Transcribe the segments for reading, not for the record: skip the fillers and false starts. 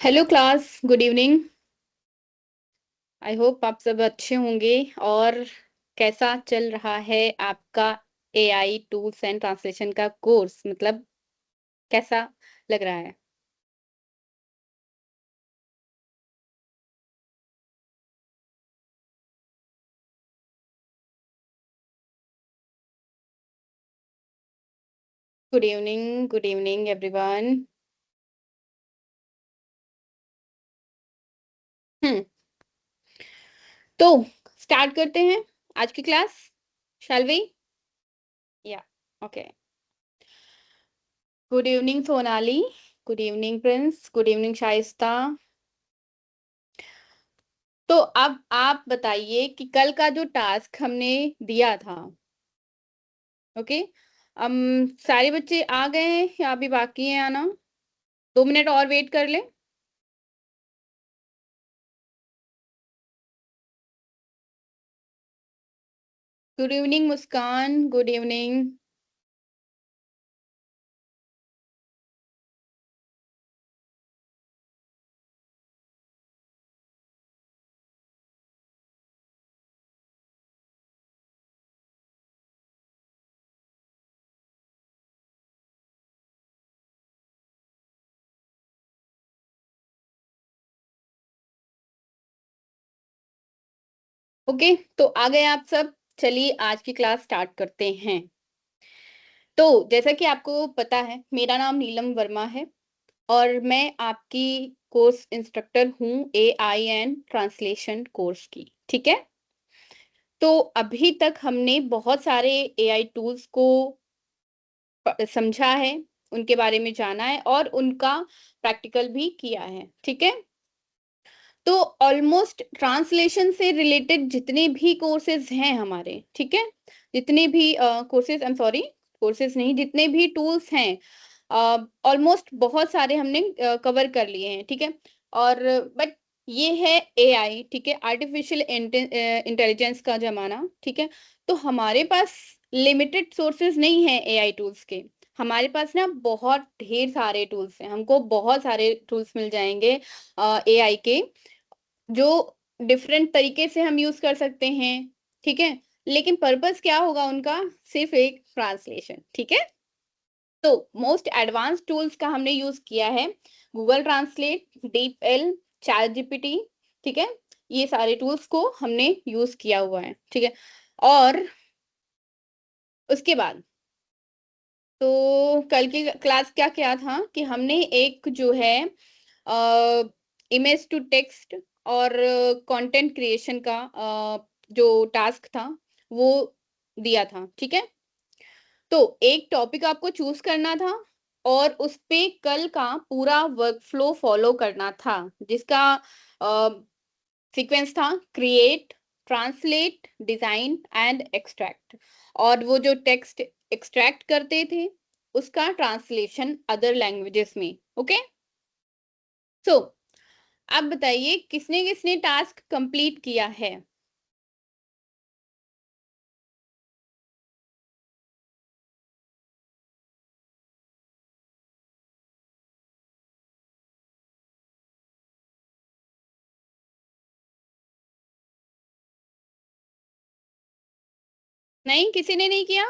Hello class, good evening. I hope आप सब अच्छे होंगे। और कैसा चल रहा है आपका एआई टूल्स एंड ट्रांसलेशन का कोर्स, मतलब कैसा लग रहा है? Good evening everyone. हम्म। तो स्टार्ट करते हैं आज की class. Shall we? Yeah. Okay. Good evening Sonali. Good evening Prince. Good evening Shaista. तो अब आप बताइए कि कल का जो टास्क हमने दिया था। ओके। हम सारे बच्चे आ गए हैं या अभी बाकी हैं आना? 2 मिनट और वेट कर लें। गुड इवनिंग मुस्कान, गुड इवनिंग। ओके, तो आ गए आप सब। चलिए आज की क्लास स्टार्ट करते हैं। तो जैसा कि आपको पता है, मेरा नाम नीलम वर्मा है और मैं आपकी कोर्स इंस्ट्रक्टर हूँ एआई एंड ट्रांसलेशन कोर्स की। ठीक है। तो अभी तक हमने बहुत सारे एआई टूल्स को समझा है, उनके बारे में जाना है और उनका प्रैक्टिकल भी किया है। ठीक है। तो ऑलमोस्ट ट्रांसलेशन से रिलेटेड जितने भी कोर्सेज हैं हमारे, ठीक है, जितने भी courses, I am sorry, courses नहीं, जितने भी टूल्स हैं, ऑलमोस्ट बहुत सारे हमने कवर कर लिए हैं। ठीक है। और बट ये है एआई, ठीक है, आर्टिफिशियल इंटेलिजेंस का जमाना। ठीक है। तो हमारे पास लिमिटेड सोर्सेज नहीं है एआई टूल्स के। हमारे पास ना बहुत ढेर सारे टूल्स हैं, हमको बहुत सारे टूल्स मिल जाएंगे एआई के, जो डिफरेंट तरीके से हम यूज कर सकते हैं। ठीक है। लेकिन पर्पस क्या होगा उनका? सिर्फ एक ट्रांसलेशन। ठीक है। तो मोस्ट एडवांस टूल्स का हमने यूज किया है Google translate, deep L, chat GPT. ठीक है। ये सारे टूल्स को हमने यूज किया हुआ है। ठीक है। और उसके बाद तो कल की क्लास क्या क्या था कि हमने एक जो है इमेज टू टेक्स्ट और कंटेंट क्रिएशन का जो टास्क था वो दिया था। ठीक है। तो एक टॉपिक आपको चूज करना था और उस पे कल का पूरा वर्क फ्लो फॉलो करना था, जिसका सीक्वेंस था create, translate, design and extract. और वो जो टेक्स्ट एक्सट्रैक्ट करते थे उसका ट्रांसलेशन अदर लैंग्वेजेस में। ओके। सो आप बताइए किसने किसने टास्क कंप्लीट किया है? नहीं, किसी ने नहीं किया?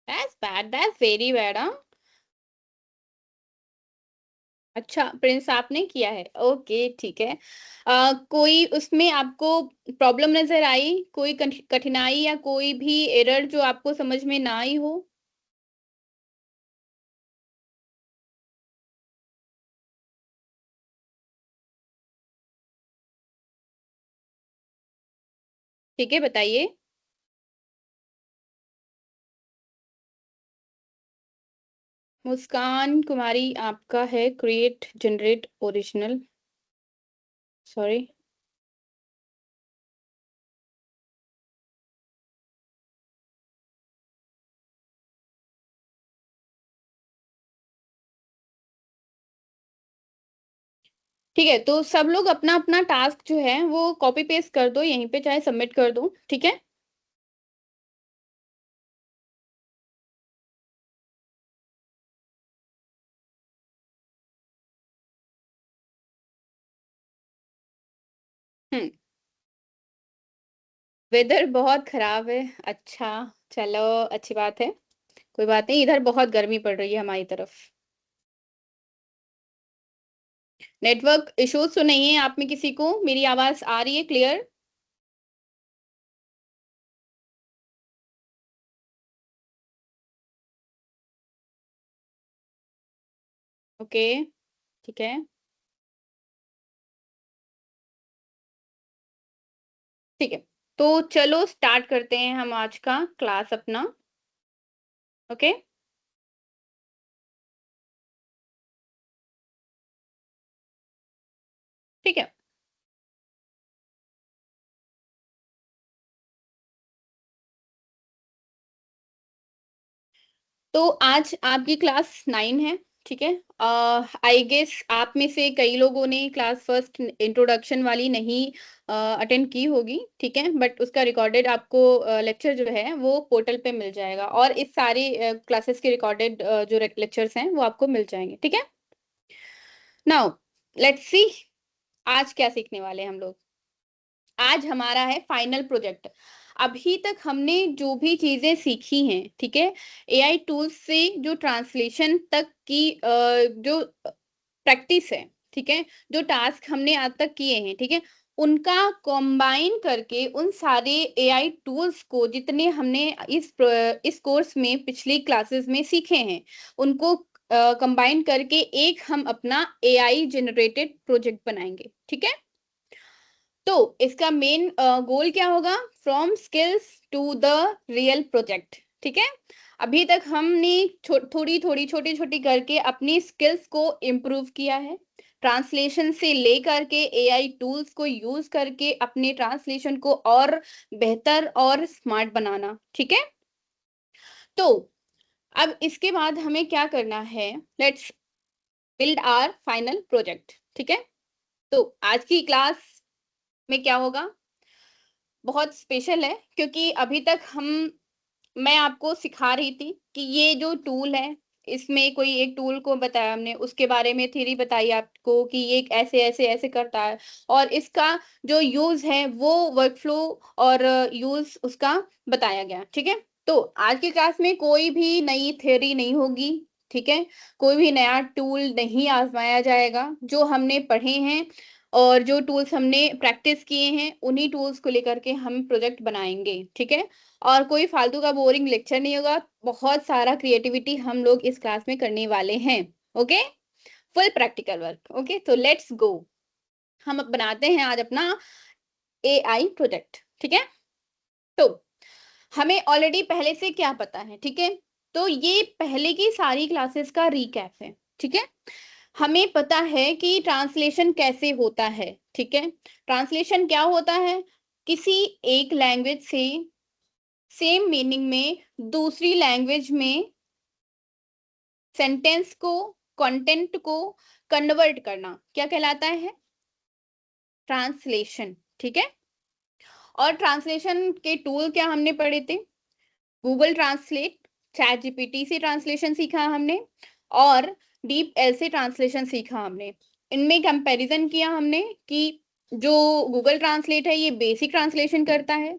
That's bad, that's very bad. हाँ। अच्छा, प्रिंस आपने किया है। ओके, ठीक है। कोई उसमें आपको प्रॉब्लम नजर आई, कोई कठिनाई या कोई भी एरर जो आपको समझ में ना आई हो? ठीक है, बताइए। मुस्कान कुमारी आपका है क्रिएट जनरेट ओरिजिनल। सॉरी। ठीक है, तो सब लोग अपना अपना टास्क जो है वो कॉपी पेस्ट कर दो यहीं पे, चाहे सबमिट कर दो। ठीक है। हम्म। वेदर बहुत खराब है। अच्छा, चलो, अच्छी बात है। कोई बात नहीं, इधर बहुत गर्मी पड़ रही है हमारी तरफ। नेटवर्क इश्यूज तो नहीं है आप में किसी को? मेरी आवाज आ रही है क्लियर? ओके, ठीक है। ठीक है, तो चलो स्टार्ट करते हैं हम आज का क्लास अपना। ओके। ठीक है, तो आज आपकी क्लास 9 है। ठीक है। आई गेस आप में से कई लोगों ने क्लास फर्स्ट इंट्रोडक्शन वाली नहीं अटेंड की होगी। ठीक है, बट उसका रिकॉर्डेड आपको लेक्चर जो है वो पोर्टल पे मिल जाएगा, और इस सारी क्लासेस के रिकॉर्डेड जो लेक्चर्स हैं वो आपको मिल जाएंगे। ठीक है। नाउ लेट्स सी आज क्या सीखने वाले हैं हम लोग। आज हमारा है फाइनल प्रोजेक्ट। अभी तक हमने जो भी चीजें सीखी हैं, ठीक है, एआई टूल्स से जो ट्रांसलेशन तक की जो प्रैक्टिस है, ठीक है, जो टास्क हमने आज तक किए हैं, ठीक है, उनका कंबाइन करके उन सारे एआई टूल्स को जितने हमने इस कोर्स में पिछली क्लासेस में सीखे हैं, उनको कंबाइन करके एक हम अपना एआई जनरेटेड प्रोजेक्ट बनाएंगे। ठीक है। तो इसका मेन गोल क्या होगा? From skills to the real project. ठीक है। अभी तक हमने थोड़ी थोड़ी छोटी छोटी करके अपनी स्किल्स को इम्प्रूव किया है, ट्रांसलेशन से लेकर के एआई टूल्स को यूज करके अपने ट्रांसलेशन को और बेहतर और स्मार्ट बनाना। ठीक है। तो अब इसके बाद हमें क्या करना है? Let's build our final project. ठीक है। तो आज की क्लास में क्या होगा? बहुत स्पेशल है, क्योंकि अभी तक मैं आपको सिखा रही थी कि ये जो टूल है, इसमें कोई एक टूल को बताया हमने, उसके बारे में थ्योरी बताई आपको कि ये ऐसे ऐसे ऐसे करता है, और इसका जो यूज है वो वर्कफ्लो और यूज उसका बताया गया। ठीक है। तो आज की क्लास में कोई भी नई थ्योरी नहीं होगी। ठीक है। कोई भी नया टूल नहीं आजमाया जाएगा। जो हमने पढ़े हैं और जो टूल्स हमने प्रैक्टिस किए हैं, उन्हीं टूल्स को लेकर के हम प्रोजेक्ट बनाएंगे। ठीक है। और कोई फालतू का बोरिंग लेक्चर नहीं होगा। बहुत सारा क्रिएटिविटी हम लोग इस क्लास में करने वाले हैं। Okay. Full practical work. Okay, तो लेट्स गो। हम अब बनाते हैं आज अपना एआई प्रोजेक्ट। ठीक है। तो हमें ऑलरेडी पहले से क्या पता है? ठीक है। तो ये पहले की सारी क्लासेस का रिकैप है। ठीक है। हमें पता है कि ट्रांसलेशन कैसे होता है। ठीक है। ट्रांसलेशन क्या होता है? किसी एक लैंग्वेज से सेम मीनिंग में दूसरी लैंग्वेज में सेंटेंस को, कंटेंट को कन्वर्ट करना क्या कहलाता है? ट्रांसलेशन। ठीक है। और ट्रांसलेशन के टूल क्या हमने पढ़े थे? गूगल ट्रांसलेट, चैट जीपीटी से ट्रांसलेशन सीखा हमने, और डीप एल से ट्रांसलेशन सीखा हमने। इनमें कंपैरिजन किया हमने कि जो गूगल ट्रांसलेट है ये बेसिक ट्रांसलेशन करता है,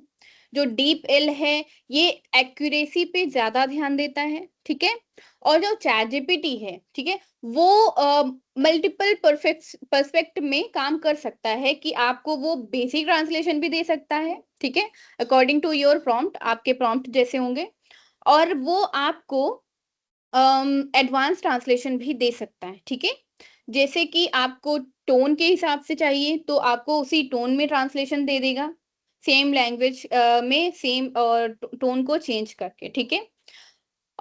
जो डीप एल है ये एक्यूरेसी पे ज्यादा ध्यान देता है। ठीक है। और जो चैट जीपीटी है, ठीक है, वो मल्टीपल परफेक्ट पर्सपेक्ट में काम कर सकता है कि आपको वो बेसिक ट्रांसलेशन भी दे सकता है। ठीक है। अकॉर्डिंग टू योर प्रॉम्प्ट, आपके प्रॉम्प्ट जैसे होंगे, और वो आपको एडवांस ट्रांसलेशन भी दे सकता है। ठीक है। जैसे कि आपको टोन के हिसाब से चाहिए तो आपको उसी टोन में ट्रांसलेशन दे देगा, सेम लैंग्वेज में सेम टोन को चेंज करके। ठीक है।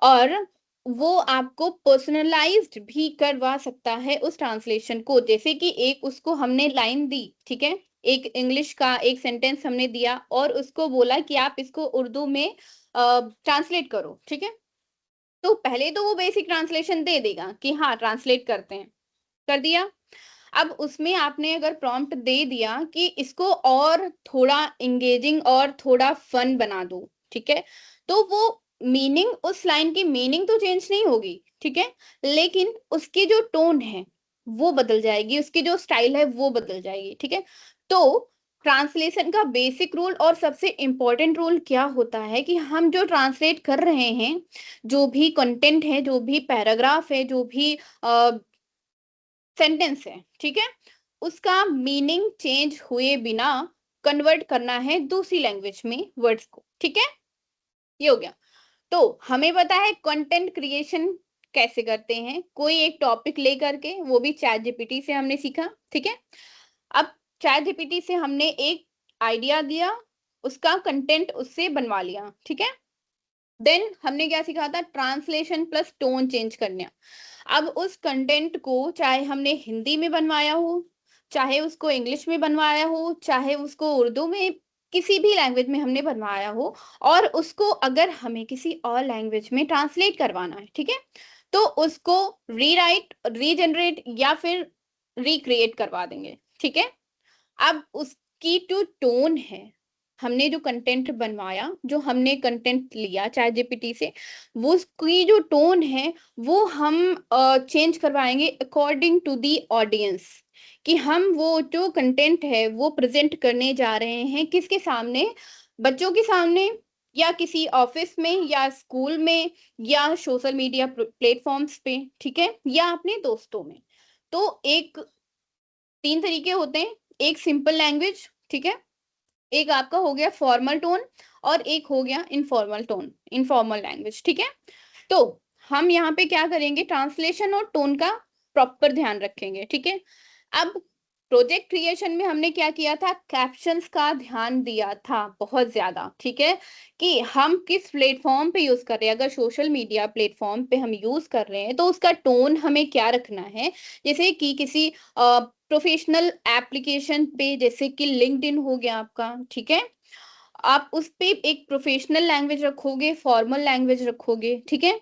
और वो आपको पर्सनलाइज्ड भी करवा सकता है उस ट्रांसलेशन को। जैसे कि एक उसको हमने लाइन दी, ठीक है, एक इंग्लिश का एक सेंटेंस हमने दिया और उसको बोला कि आप इसको उर्दू में ट्रांसलेट करो। ठीक है। तो पहले तो वो बेसिक ट्रांसलेशन दे देगा कि हाँ ट्रांसलेट करते हैं, कर दिया। अब उसमें आपने अगर प्रॉम्प्ट दे दिया कि इसको और थोड़ा एंगेजिंग और थोड़ा फन बना दो, ठीक है, तो वो मीनिंग, उस लाइन की मीनिंग तो चेंज नहीं होगी। ठीक है। लेकिन उसकी जो टोन है वो बदल जाएगी, उसकी जो स्टाइल है वो बदल जाएगी। ठीक है। तो ट्रांसलेशन का बेसिक रूल और सबसे इम्पोर्टेंट रूल क्या होता है कि हम जो ट्रांसलेट कर रहे हैं, जो भी कंटेंट है, जो भी पैराग्राफ है, जो भी सेंटेंस है, ठीक है, उसका मीनिंग चेंज हुए बिना कन्वर्ट करना है दूसरी लैंग्वेज में वर्ड्स को, ठीक है। ये हो गया। तो हमें पता है कंटेंट क्रिएशन कैसे करते हैं, कोई एक टॉपिक लेकर के, वो भी चैट जीपीटी से हमने सीखा, ठीक है। अब चैट जीपीटी से हमने एक आइडिया दिया, उसका कंटेंट उससे बनवा लिया, ठीक है। देन हमने क्या सीखा था, ट्रांसलेशन प्लस टोन चेंज करना। अब उस कंटेंट को चाहे हमने हिंदी में बनवाया हो, चाहे उसको इंग्लिश में बनवाया हो, चाहे उसको उर्दू में, किसी भी लैंग्वेज में हमने बनवाया हो, और उसको अगर हमें किसी और लैंग्वेज में ट्रांसलेट करवाना है, ठीक है, तो उसको रीराइट, रीजनरेट या फिर रिक्रिएट करवा देंगे, ठीक है। अब उसकी जो टोन है, हमने जो कंटेंट बनवाया, जो हमने कंटेंट लिया चैट जीपीटी से, वो उसकी जो टोन है वो हम चेंज करवाएंगे अकॉर्डिंग टू दी ऑडियंस, कि हम वो जो कंटेंट है वो प्रेजेंट करने जा रहे हैं किसके सामने, बच्चों के सामने, या किसी ऑफिस में, या स्कूल में, या सोशल मीडिया प्लेटफॉर्म्स पे, ठीक है, या अपने दोस्तों में। तो एक, तीन तरीके होते हैं, एक सिंपल लैंग्वेज, ठीक है, एक आपका हो गया फॉर्मल टोन, और एक हो गया इनफॉर्मल टोन, इनफॉर्मल लैंग्वेज, ठीक है। तो हम यहाँ पे क्या करेंगे, ट्रांसलेशन और टोन का प्रॉपर ध्यान रखेंगे, ठीक है। अब प्रोजेक्ट क्रिएशन में हमने क्या किया था, कैप्शंस का ध्यान दिया था बहुत ज्यादा, ठीक है, कि हम किस प्लेटफॉर्म पे यूज कर रहे हैं, अगर सोशल मीडिया प्लेटफॉर्म पे हम यूज कर रहे हैं तो उसका टोन हमें क्या रखना है। जैसे कि किसी प्रोफेशनल एप्लीकेशन पे, जैसे कि लिंक्डइन हो गया आपका, ठीक है, आप उस पे एक प्रोफेशनल लैंग्वेज रखोगे, फॉर्मल लैंग्वेज रखोगे, ठीक है।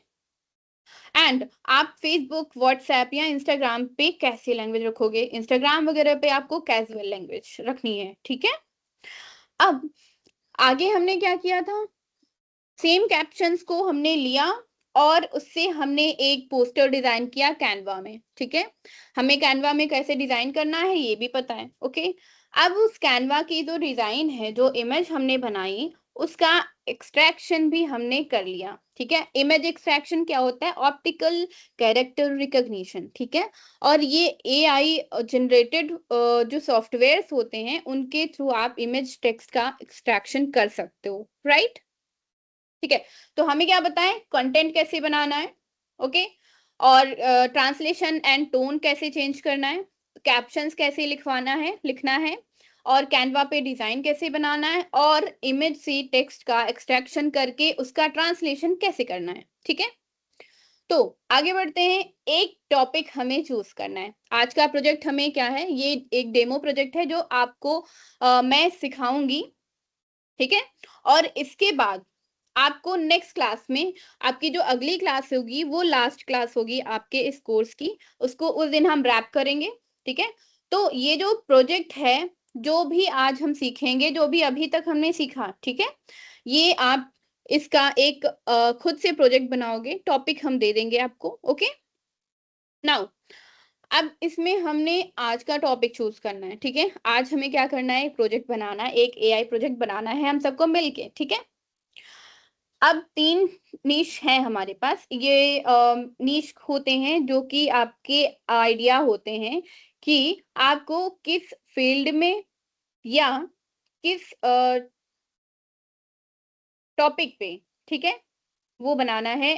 एंड आप फेसबुक, व्हाट्सएप या इंस्टाग्राम पे कैसे लैंग्वेज रखोगे, इंस्टाग्राम वगैरह पे आपको कैजुअल लैंग्वेज रखनी है, ठीक है। अब आगे हमने क्या किया था, सेम कैप्शंस को हमने लिया और उससे हमने एक पोस्टर डिजाइन किया कैनवा में, ठीक है। हमें कैनवा में कैसे डिजाइन करना है ये भी पता है, ओके। अब उस कैनवा की जो डिजाइन है, जो इमेज हमने बनाई, उसका एक्सट्रैक्शन भी हमने कर लिया, ठीक है। इमेज एक्सट्रैक्शन क्या होता है, ऑप्टिकल कैरेक्टर रिकॉग्निशन, ठीक है। और ये एआई जनरेटेड जो सॉफ्टवेयर्स होते हैं उनके थ्रू आप इमेज टेक्स्ट का एक्सट्रैक्शन कर सकते हो, राइट। ठीक है। तो हमें क्या बताएं, कंटेंट कैसे बनाना है, ओके, और ट्रांसलेशन एंड टोन कैसे चेंज करना है, कैप्शंस कैसे लिखना है, और कैनवा पे डिजाइन कैसे बनाना है, और इमेज से टेक्स्ट का एक्सट्रैक्शन करके उसका ट्रांसलेशन कैसे करना है, ठीक है। तो आगे बढ़ते हैं, एक टॉपिक हमें चूज करना है। आज का प्रोजेक्ट हमें क्या है, ये एक डेमो प्रोजेक्ट है जो आपको मैं सिखाऊंगी, ठीक है। और इसके बाद आपको नेक्स्ट क्लास में, आपकी जो अगली क्लास होगी वो लास्ट क्लास होगी आपके इस कोर्स की, उसको उस दिन हम रैप करेंगे, ठीक है। तो ये जो प्रोजेक्ट है, जो भी आज हम सीखेंगे, जो भी अभी तक हमने सीखा, ठीक है, ये आप इसका एक खुद से प्रोजेक्ट बनाओगे, टॉपिक हम दे देंगे आपको, ओके। नाउ अब इसमें हमने आज का टॉपिक चूज करना है, ठीक है। आज हमें क्या करना है, एक प्रोजेक्ट बनाना है, एक एआई प्रोजेक्ट बनाना है हम सबको मिलके, ठीक है। अब तीन नीश है हमारे पास, ये नीश होते हैं जो कि आपके आइडिया होते हैं कि आपको किस फील्ड में या किस टॉपिक पे, ठीक है, वो बनाना है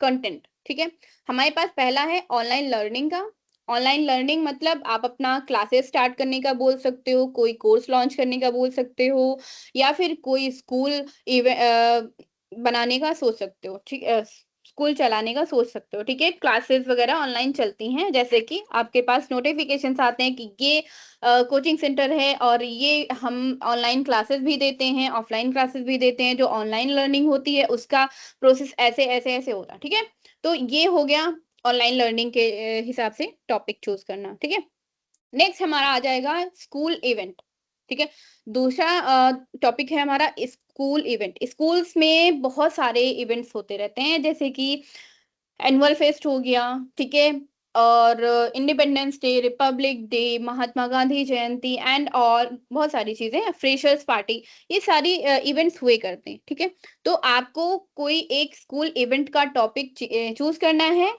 कंटेंट, ठीक है। हमारे पास पहला है ऑनलाइन लर्निंग का। ऑनलाइन लर्निंग मतलब आप अपना क्लासेस स्टार्ट करने का बोल सकते हो, कोई कोर्स लॉन्च करने का बोल सकते हो, या फिर कोई स्कूल बनाने का सोच सकते हो, ठीक है, स्कूल चलाने का सोच सकते हो, ठीक है। क्लासेस वगैरह ऑनलाइन चलती हैं, जैसे कि आपके पास नोटिफिकेशंस आते हैं कि ये कोचिंग सेंटर है और ये हम ऑनलाइन क्लासेस भी देते हैं, ऑफलाइन क्लासेस भी देते हैं, जो ऑनलाइन लर्निंग होती है उसका प्रोसेस ऐसे ऐसे ऐसे होता है, ठीक है। तो ये हो गया ऑनलाइन लर्निंग के हिसाब से टॉपिक चूज करना, ठीक है। नेक्स्ट हमारा आ जाएगा स्कूल इवेंट, ठीक है। दूसरा टॉपिक है हमारा स्कूल इवेंट। स्कूल्स में बहुत सारे इवेंट्स होते रहते हैं, जैसे कि एनुअल फेस्ट हो गया, ठीक है, और independence day, Republic day, Mahatma Gandhi Jayanti and और बहुत सारी चीजें, फ्रेशर्स पार्टी, ये सारी इवेंट्स हुए करते हैं, ठीक है। तो आपको कोई एक स्कूल इवेंट का टॉपिक चूज करना है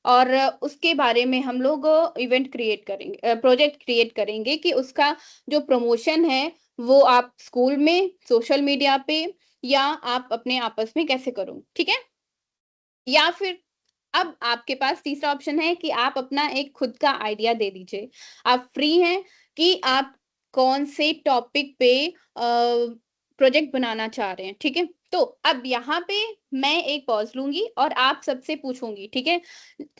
और उसके बारे में हम लोग इवेंट क्रिएट करेंगे, प्रोजेक्ट क्रिएट करेंगे कि उसका जो प्रमोशन है वो आप स्कूल में, सोशल मीडिया पे या आप अपने आपस में कैसे करो, ठीक है। या फिर अब आपके पास तीसरा ऑप्शन है कि आप अपना एक खुद का आइडिया दे दीजिए। आप फ्री हैं कि आप कौन से टॉपिक पे प्रोजेक्ट बनाना चाह रहे हैं, ठीक है। तो अब यहाँ पे मैं एक पॉज लूंगी और आप सबसे पूछूंगी, ठीक है।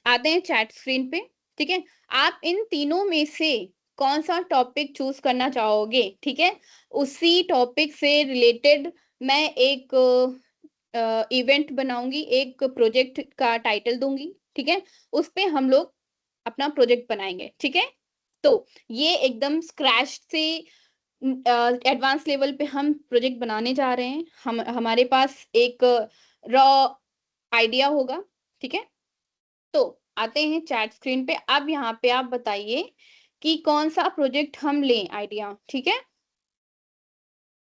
आते हैं चैट स्क्रीन पे, ठीक है। आप इन तीनों में से कौन सा टॉपिक चूज करना चाहोगे, ठीक है। उसी टॉपिक से रिलेटेड मैं एक इवेंट बनाऊंगी, एक प्रोजेक्ट का टाइटल दूंगी, ठीक है। उस पे हम लोग अपना प्रोजेक्ट बनाएंगे, ठीक है। तो ये एकदम स्क्रैच से एडवांस लेवल पे हम प्रोजेक्ट बनाने जा रहे हैं। हम हमारे पास एक रॉ आइडिया होगा, ठीक है। तो आते हैं चैट स्क्रीन पे। अब यहाँ पे आप बताइए कि कौन सा प्रोजेक्ट हम लें आइडिया, ठीक है।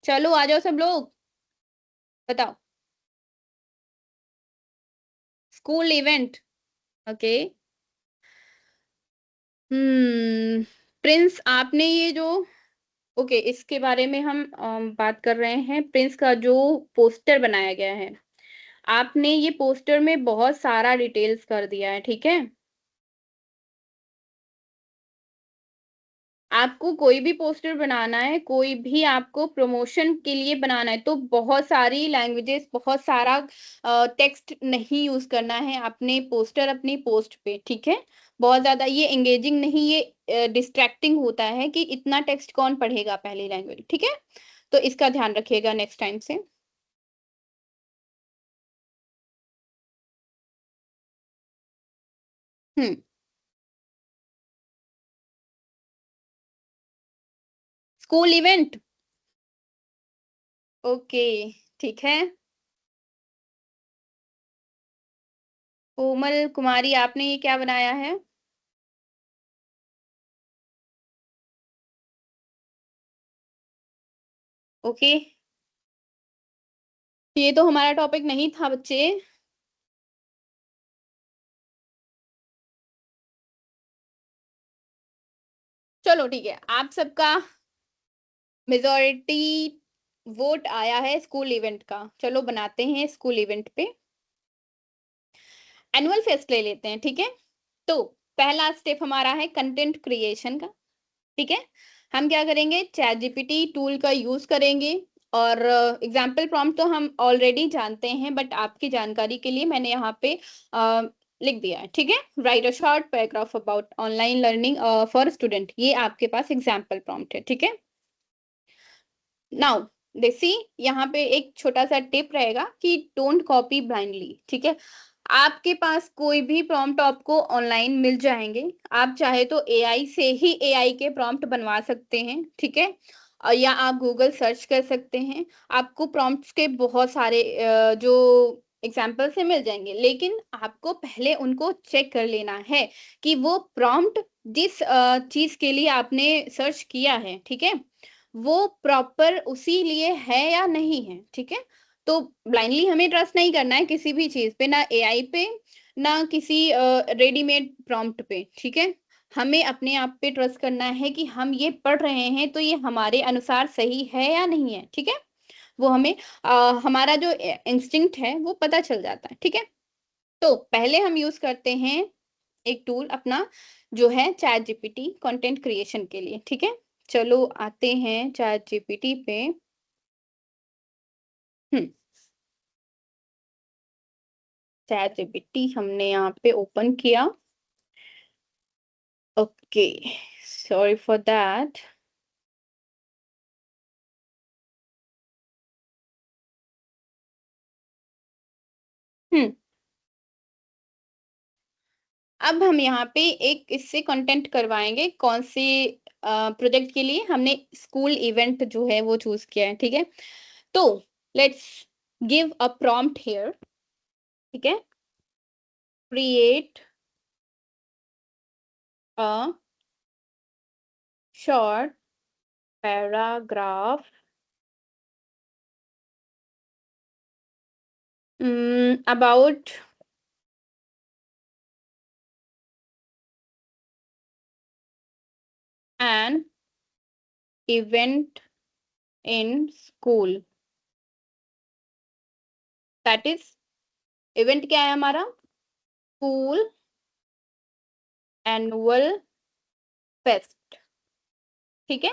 चलो आ जाओ सब लोग, बताओ। School event, okay. प्रिंस, आपने ये जो, ओके, इसके बारे में हम बात कर रहे हैं। प्रिंस का जो पोस्टर बनाया गया है, आपने ये पोस्टर में बहुत सारा डिटेल्स कर दिया है, ठीक है। आपको कोई भी पोस्टर बनाना है, कोई भी आपको प्रमोशन के लिए बनाना है, तो बहुत सारी लैंग्वेजेस, बहुत सारा टेक्स्ट नहीं यूज करना है अपने पोस्टर, अपनी पोस्ट पे, ठीक है। बहुत ज्यादा ये एंगेजिंग नहीं, ये डिस्ट्रैक्टिंग होता है कि इतना टेक्स्ट कौन पढ़ेगा पहली लैंग्वेज, ठीक है। तो इसका ध्यान रखिएगा नेक्स्ट टाइम से। हम्म। स्कूल इवेंट, ओके, ठीक है। कोमल कुमारी, आपने ये क्या बनाया है? ओके, ये तो हमारा टॉपिक नहीं था बच्चे। चलो ठीक है, आप सबका मेजोरिटी वोट आया है स्कूल इवेंट का। चलो बनाते हैं स्कूल इवेंट पे, एनुअल फेस्ट ले लेते हैं, ठीक है। तो पहला स्टेप हमारा है कंटेंट क्रिएशन का, ठीक है। हम क्या करेंगे, चैट जीपीटी टूल का यूज करेंगे और एग्जाम्पल प्रॉम्प्ट तो हम ऑलरेडी जानते हैं, बट आपकी जानकारी के लिए मैंने यहाँ पे लिख दिया है, ठीक है। Right a short paragraph about online learning for student, ये आपके पास एग्जाम्पल प्रॉम्प्ट है, ठीक है। नाउ देखिए, यहाँ पे एक छोटा सा टिप रहेगा कि डोंट कॉपी ब्लाइंडली, ठीक है। आपके पास कोई भी प्रॉम्प्ट आपको ऑनलाइन मिल जाएंगे। आप चाहे तो एआई से ही एआई के प्रॉम्प्ट बनवा सकते हैं, ठीक है। या आप गूगल सर्च कर सकते हैं। आपको प्रॉम्प्ट्स के बहुत सारे जो एग्जाम्पल से मिल जाएंगे, लेकिन आपको पहले उनको चेक कर लेना है कि वो प्रॉम्प्ट जिस चीज के लिए आपने सर्च किया है, ठीक है, वो प्रॉपर उसी लिए है या नहीं है, ठीक है। तो ब्लाइंडली हमें ट्रस्ट नहीं करना है किसी भी चीज पे, ना एआई पे, ना किसी रेडीमेड प्रॉम्प्ट पे, ठीक है। हमें अपने आप पे ट्रस्ट करना है कि हम ये पढ़ रहे हैं तो ये हमारे अनुसार सही है या नहीं है, ठीक है। वो हमें हमारा जो इंस्टिंक्ट है वो पता चल जाता है, ठीक है। तो पहले हम यूज करते हैं एक टूल अपना, जो है चैट जीपीटी कंटेंट क्रिएशन के लिए, ठीक है। चलो आते हैं चैट जीपीटी पे। हम्म, चैट जीपीटी हमने यहाँ पे ओपन किया, ओके, सॉरी फॉर दैट। हम्म, अब हम यहाँ पे एक इससे कंटेंट करवाएंगे, कौन से प्रोजेक्ट के लिए हमने स्कूल इवेंट जो है वो चूज किया है, ठीक है। तो let's give a prompt here, ठीक है। Create a short paragraph about an event in school. That is, event क्या है हमारा? School annual fest. ठीक है,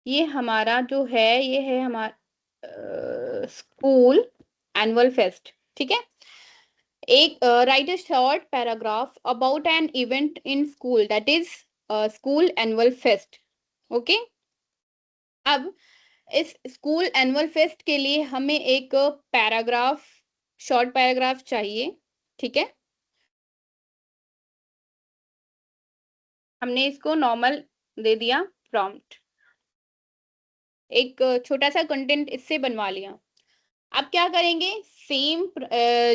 ये हमारा जो है, ये है हमारा स्कूल एनुअल फेस्ट। ठीक है, एक right a short paragraph about an event in school, that is school annual fest. Okay, अब इस स्कूल एनुअल फेस्ट के लिए हमें एक पैराग्राफ, शॉर्ट पैराग्राफ चाहिए। ठीक है, हमने इसको नॉर्मल दे दिया प्रॉम्प्ट, एक छोटा सा कंटेंट इससे बनवा लिया। अब क्या करेंगे, सेम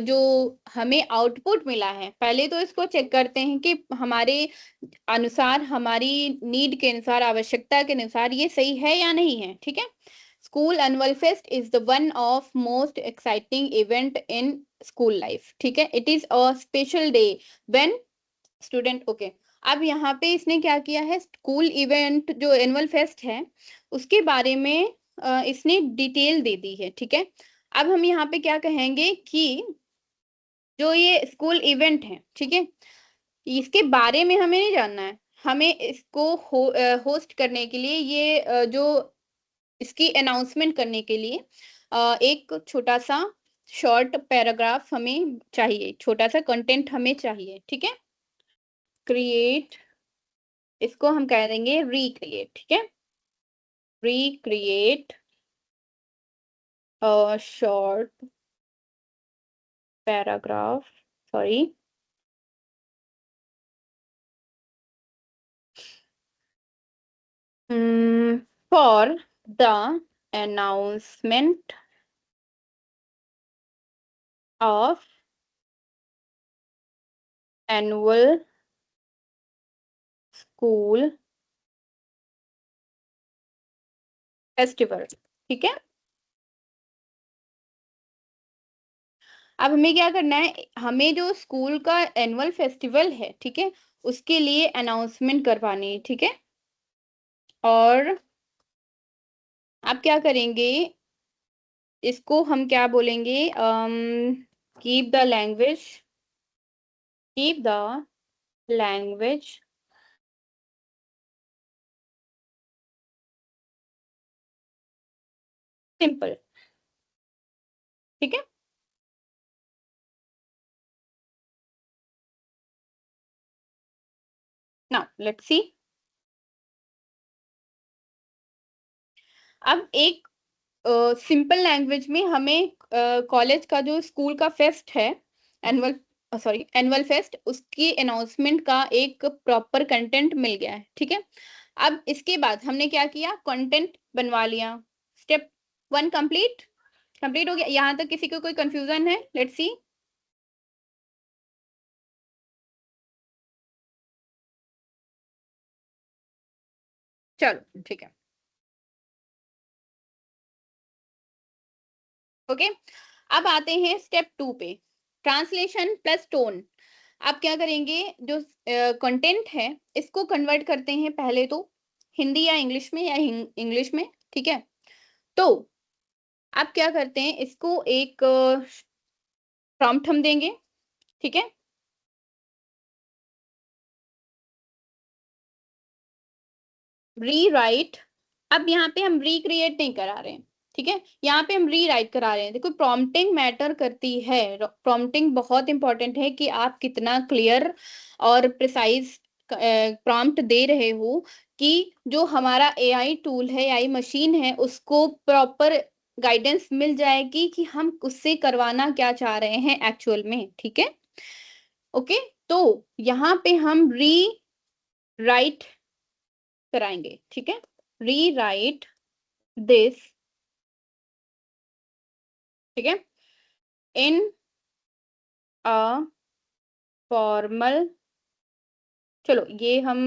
जो हमें आउटपुट मिला है, पहले तो इसको चेक करते हैं कि हमारे अनुसार, हमारी नीड के अनुसार, आवश्यकता के अनुसार ये सही है या नहीं है। ठीक है, school annual fest is the one of most exciting event in school life. ठीक है, it is a special day when student. Okay, अब यहाँ पे इसने क्या किया है, स्कूल इवेंट जो एनुअल फेस्ट है उसके बारे में इसने डिटेल दे दी है। ठीक है, अब हम यहाँ पे क्या कहेंगे कि जो ये स्कूल इवेंट है, ठीक है, इसके बारे में हमें नहीं जानना है, हमें इसको होस्ट करने के लिए, ये जो इसकी अनाउंसमेंट करने के लिए एक छोटा सा शॉर्ट पैराग्राफ हमें चाहिए, छोटा सा कंटेंट हमें चाहिए। ठीक है, क्रिएट, इसको हम कह देंगे रिक्रिएट। ठीक है, recreate a short paragraph, sorry, for the announcement of annual school festival। ठीक है, अब हमें क्या करना है, हमें जो स्कूल का एनुअल फेस्टिवल है, ठीक है, उसके लिए अनाउंसमेंट करवानी है। ठीक है, और आप क्या करेंगे, इसको हम क्या बोलेंगे, keep the language, keep the language simple. ठीक है, नाउ लेट्स सी। अब एक सिंपल लैंग्वेज में हमें कॉलेज का जो स्कूल का फेस्ट है, एनुअल, सॉरी एनुअल फेस्ट, उसकी अनाउंसमेंट का एक प्रॉपर कंटेंट मिल गया है। ठीक है, अब इसके बाद हमने क्या किया, कंटेंट बनवा लिया। स्टेप वन कंप्लीट, कंप्लीट हो गया। यहाँ तक किसी को कोई कंफ्यूजन है? Let's see. चलो ठीक है, ओके, अब आते हैं स्टेप टू पे, ट्रांसलेशन प्लस टोन। आप क्या करेंगे, जो कंटेंट है इसको कन्वर्ट करते हैं पहले तो हिंदी या इंग्लिश में, या इंग्लिश में। ठीक है, तो आप क्या करते हैं, इसको एक प्रॉम्प्ट हम देंगे। ठीक है, रीराइट। अब यहाँ पे हम रिक्रिएट नहीं करा रहे हैं, ठीक है, यहाँ पे हम रीराइट करा रहे हैं। देखो, प्रॉम्प्टिंग मैटर करती है, प्रॉम्प्टिंग बहुत इंपॉर्टेंट है कि आप कितना क्लियर और प्रिसाइज प्रॉम्प्ट दे रहे हो, कि जो हमारा एआई टूल है, एआई मशीन है, उसको प्रॉपर गाइडेंस मिल जाएगी कि हम उससे करवाना क्या चाह रहे हैं एक्चुअल में। ठीक है, ओके, तो यहाँ पे हम री राइट कराएंगे। ठीक है, रीराइट दिस, ठीक है, इन अ फॉर्मल चलो ये हम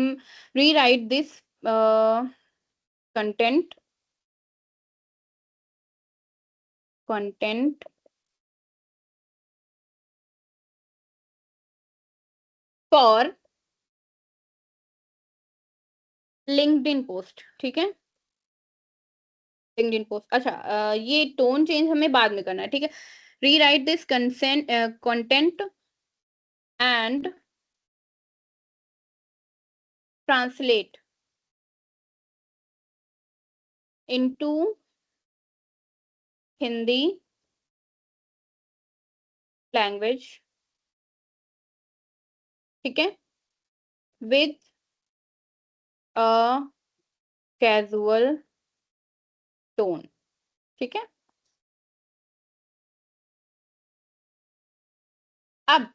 rewrite this content content for LinkedIn post, ठीक है? लिंक्डइन पोस्ट, अच्छा ये टोन चेंज हमें बाद में करना है, ठीक है? Rewrite this consent content and translate into Hindi language, ठीक है? विद अ कैजुअल टोन, ठीक है? अब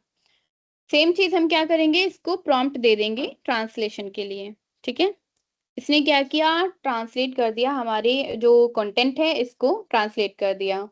सेम चीज हम क्या करेंगे, इसको प्रॉम्प्ट दे देंगे ट्रांसलेशन के लिए, ठीक है? इसने क्या किया, ट्रांसलेट कर दिया, हमारे जो कंटेंट है इसको ट्रांसलेट कर दिया।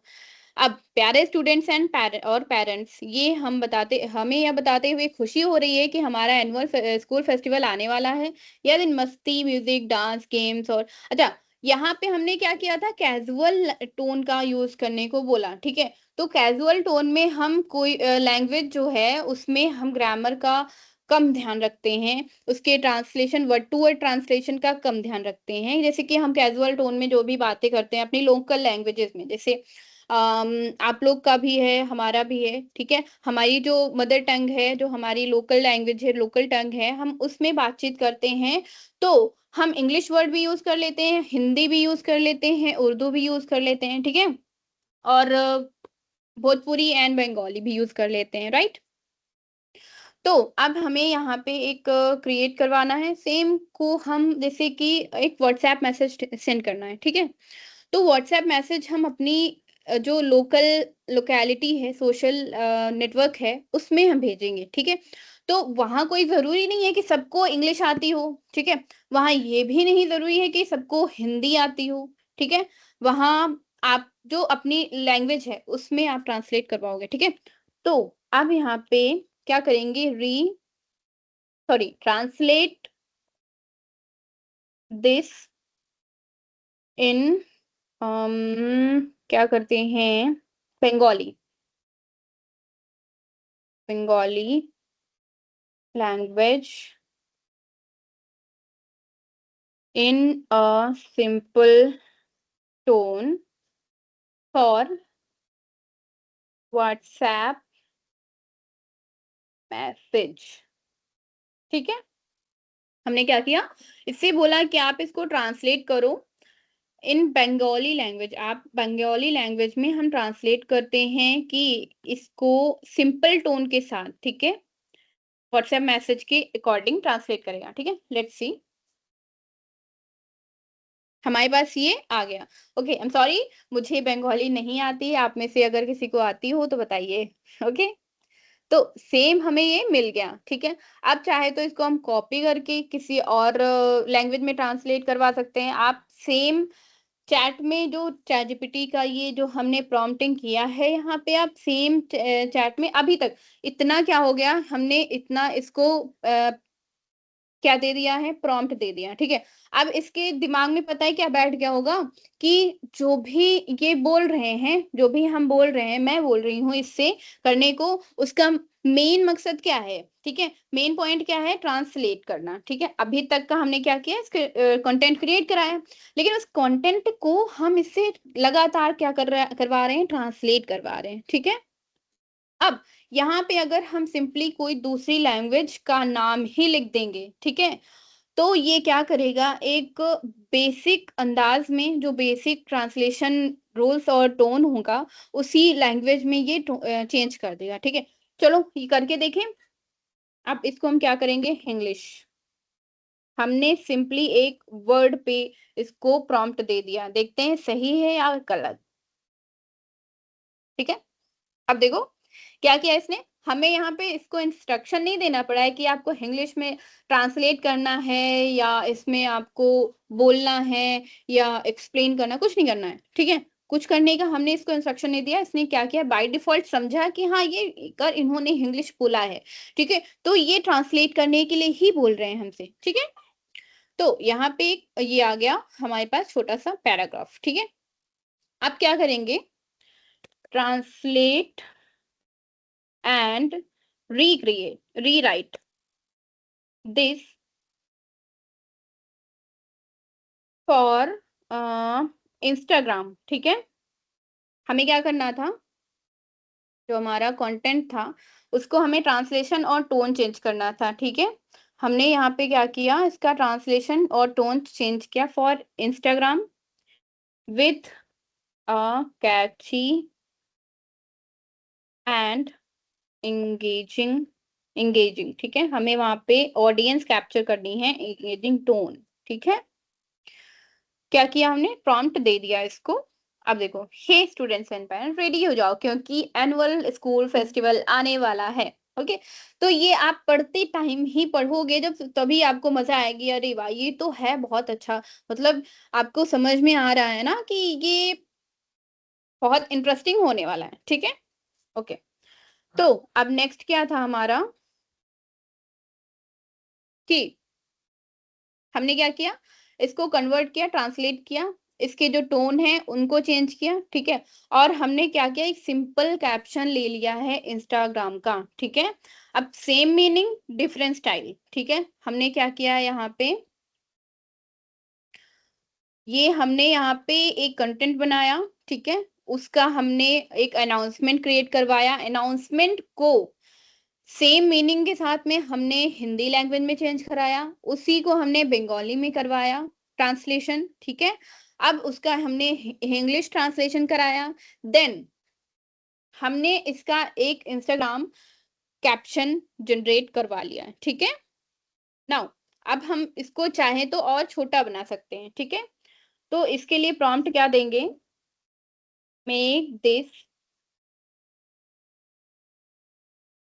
अब प्यारे स्टूडेंट्स एंड पेरेंट्स, ये हमें यह बताते हुए खुशी हो रही है कि हमारा एनुअल स्कूल फेस्टिवल आने वाला है। यह दिन मस्ती, म्यूजिक, डांस, गेम्स और अच्छा, यहाँ पे हमने क्या किया था, कैजुअल टोन का यूज करने को बोला, ठीक है? तो कैजुअल टोन में हम कोई लैंग्वेज जो है उसमें हम ग्रामर का कम ध्यान रखते हैं, उसके translation, word to word translation का कम ध्यान रखते हैं। जैसे कि हम कैजुअल टोन में जो भी बातें करते हैं अपनी लोकल लैंग्वेजेस में, जैसे आप लोग का भी है, हमारा भी है, ठीक है? हमारी जो मदर टंग है, जो हमारी लोकल लैंग्वेज है, लोकल टंग है, हम उसमें बातचीत करते हैं, तो हम इंग्लिश वर्ड भी यूज कर लेते हैं, हिंदी भी यूज कर लेते हैं, उर्दू भी यूज कर लेते हैं, ठीक है? और भोजपुरी एंड बंगाली भी यूज कर लेते हैं, राइट? तो अब हमें यहाँ पे एक क्रिएट करवाना है, सेम को हम जैसे कि एक व्हाट्सएप मैसेज सेंड करना है, ठीक है? तो व्हाट्सएप मैसेज हम अपनी जो लोकल लोकेलिटी है, सोशल नेटवर्क है, उसमें हम भेजेंगे, ठीक है? तो वहाँ कोई ज़रूरी नहीं है कि सबको इंग्लिश आती हो, ठीक है? वहाँ ये भी नहीं ज़रूरी है कि सबको हिंदी आती हो, ठीक है? वहाँ आप जो अपनी लैंग्वेज है, उसमें आप ट्रांसलेट करवाओगे, ठीक है? तो अब यहाँ पे क्या करेंगे, ट्रांसलेट दिस इन क्या करते हैं, Bengali Bengali language in a simple tone for WhatsApp message, ठीक है? हमने क्या किया, इससे बोला कि आप इसको ट्रांसलेट करो इन बंगाली लैंग्वेज, आप बंगाली लैंग्वेज में हम ट्रांसलेट करते हैं कि इसको सिंपल टोन के साथ, ठीक है? व्हाट्सएप मैसेज के अकॉर्डिंग ट्रांसलेट करेगा, ठीक है? लेट्स सी, हमारे पास ये आ गया। ओके, आई एम सॉरी, मुझे बंगाली नहीं आती है, आप में से अगर किसी को आती हो तो बताइए। ओके, तो सेम हमें ये मिल गया, ठीक है? अब चाहे तो इसको हम कॉपी करके किसी और लैंग्वेज में ट्रांसलेट करवा सकते हैं। आप सेम चैट में जो चैट जीपीटी का ये जो हमने प्रॉम्प्टिंग किया है, यहाँ पे आप सेम चैट में अभी तक इतना क्या हो गया, हमने इतना इसको क्या दे दिया है, प्रॉम्प्ट दे दिया, ठीक है? अब इसके दिमाग में पता है क्या बैठ गया होगा कि जो भी ये बोल रहे हैं, जो भी हम बोल रहे हैं, मैं बोल रही हूँ इससे करने को, उसका मेन मकसद क्या है, ठीक है? मेन पॉइंट क्या है, ट्रांसलेट करना, ठीक है? अभी तक का हमने क्या किया, इसके कंटेंट क्रिएट कराया, लेकिन उस कंटेंट को हम इससे लगातार क्या करवा रहे हैं, ट्रांसलेट करवा रहे हैं, ठीक है? अब यहाँ पे अगर हम सिंपली कोई दूसरी लैंग्वेज का नाम ही लिख देंगे, ठीक है? तो ये क्या करेगा, एक बेसिक अंदाज में जो बेसिक ट्रांसलेशन रूल्स और टोन होगा, उसी लैंग्वेज में ये चेंज कर देगा, ठीक है? चलो ये करके देखें। अब इसको हम क्या करेंगे, इंग्लिश, हमने सिंपली एक वर्ड पे इसको प्रॉम्प्ट दे दिया, देखते हैं सही है या गलत, ठीक है? अब देखो क्या किया इसने, हमें यहाँ पे इसको इंस्ट्रक्शन नहीं देना पड़ा है कि आपको इंग्लिश में ट्रांसलेट करना है या इसमें आपको बोलना है या एक्सप्लेन करना, कुछ नहीं करना है, ठीक है? कुछ करने का हमने इसको इंस्ट्रक्शन नहीं दिया, इसने क्या किया बाय डिफॉल्ट समझा कि हाँ ये कर इन्होंने इंग्लिश बोला है, ठीक है, तो ये ट्रांसलेट करने के लिए ही बोल रहे हैं हमसे, ठीक है। तो यहाँ पे ये आ गया हमारे पास छोटा सा पैराग्राफ, ठीक है। अब क्या करेंगे, translate and rewrite this for Instagram, ठीक है। हमें क्या करना था, जो हमारा कंटेंट था उसको हमें ट्रांसलेशन और टोन चेंज करना था, ठीक है। हमने यहाँ पे क्या किया, इसका ट्रांसलेशन और टोन चेंज किया for Instagram with a Kainchi and engaging engaging, ठीक है। हमें वहां पे ऑडियंस कैप्चर करनी है, एंगेजिंग टोन, ठीक है। क्या किया हमने, प्रॉम्प्ट दे दिया इसको। अब देखो, hey students and parents ready हो जाओ क्योंकि एनुअल स्कूल फेस्टिवल आने वाला है। ओके, तो ये आप पढ़ते टाइम ही पढ़ोगे जब, तभी आपको मजा आएगी, अरे वाह ये तो है बहुत अच्छा, मतलब आपको समझ में आ रहा है ना कि ये बहुत इंटरेस्टिंग होने वाला है, ठीक है। ओके, तो अब नेक्स्ट क्या था हमारा कि हमने क्या किया, इसको कन्वर्ट किया, ट्रांसलेट किया, इसके जो टोन है उनको चेंज किया, ठीक है। और हमने क्या किया, एक सिंपल कैप्शन ले लिया है इंस्टाग्राम का, ठीक है। अब सेम मीनिंग डिफरेंट स्टाइल, ठीक है। हमने क्या किया यहाँ पे, ये हमने यहाँ पे एक कंटेंट बनाया, ठीक है। उसका हमने एक अनाउंसमेंट क्रिएट करवाया, अनाउंसमेंट को सेम मीनिंग के साथ में हमने हिंदी लैंग्वेज में चेंज कराया, उसी को हमने बंगाली में करवाया ट्रांसलेशन, ठीक है। अब उसका हमने इंग्लिश ट्रांसलेशन कराया, देन हमने इसका एक इंस्टाग्राम कैप्शन जनरेट करवा लिया है, ठीक है। नाउ अब हम इसको चाहे तो और छोटा बना सकते हैं, ठीक है। तो इसके लिए प्रॉम्प्ट क्या देंगे, make this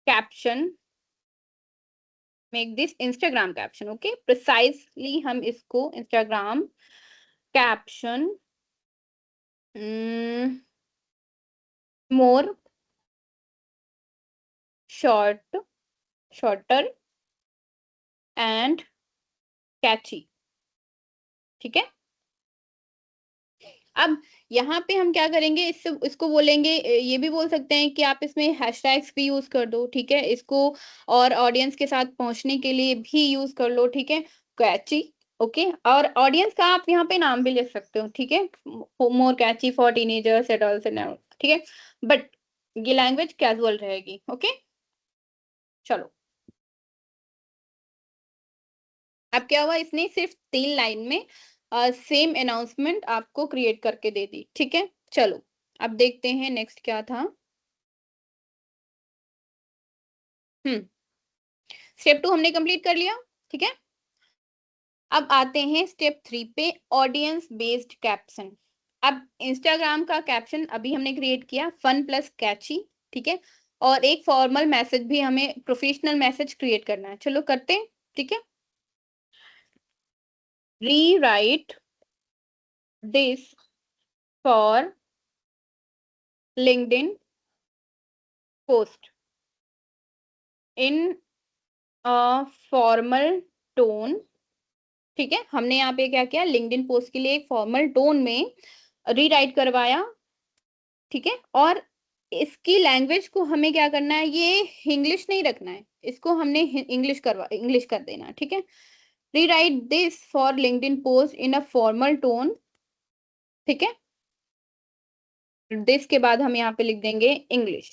caption, make this Instagram caption, okay, precisely हम इसको Instagram caption more short shorter and catchy, ठीक है। अब यहाँ पे हम क्या करेंगे, इसको बोलेंगे, ये भी बोल सकते हैं कि आप इसमें हैशटैग्स भी यूज कर दो, ठीक है, इसको और ऑडियंस के साथ पहुंचने के लिए भी यूज कर लो, ठीक है, कैची, ओके। और ऑडियंस का आप यहाँ पे नाम भी लिख सकते हो, ठीक है, मोर कैची फॉर टीनेजर्स एडल्ट्स एंड, ठीक है, बट ये लैंग्वेज कैजुअल रहेगी, ओके। चलो, अब क्या हुआ, इसने सिर्फ 3 लाइन में सेम अनाउंसमेंट आपको क्रिएट करके दे दी, ठीक है। चलो, अब देखते हैं नेक्स्ट क्या था। हम्म, स्टेप 2 हमने कंप्लीट कर लिया, ठीक है। अब आते हैं स्टेप 3 पे, ऑडियंस बेस्ड कैप्शन। अब इंस्टाग्राम का कैप्शन अभी हमने क्रिएट किया, फन प्लस कैची, ठीक है। और एक फॉर्मल मैसेज भी, हमें प्रोफेशनल मैसेज क्रिएट करना है, चलो करते हैं, ठीक है। Rewrite this for LinkedIn post in a formal tone, ठीक है। हमने यहाँ पे क्या किया, लिंक्डइन पोस्ट के लिए एक फॉर्मल टोन में रीराइट करवाया, ठीक है। और इसकी लैंग्वेज को हमें क्या करना है, ये इंग्लिश नहीं रखना है, इसको हमने इंग्लिश कर देना है, ठीक है। Rewrite this for LinkedIn post in a formal tone, ठीक है। दिस के बाद हम यहाँ पे लिख देंगे English,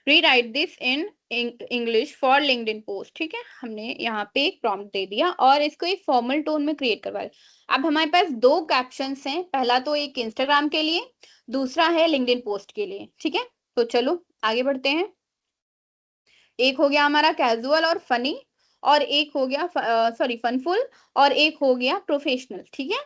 rewrite this in English for LinkedIn post, ठीक है। हमने यहाँ पे एक प्रॉम्प्ट दे दिया और इसको एक फॉर्मल टोन में क्रिएट करवाया। अब हमारे पास 2 कैप्शंस हैं, पहला तो एक इंस्टाग्राम के लिए, दूसरा है लिंक्डइन पोस्ट के लिए, ठीक है। तो चलो आगे बढ़ते हैं। एक हो गया हमारा कैजुअल और फनी, और एक हो गया सॉरी फनफुल, और एक हो गया प्रोफेशनल, ठीक है।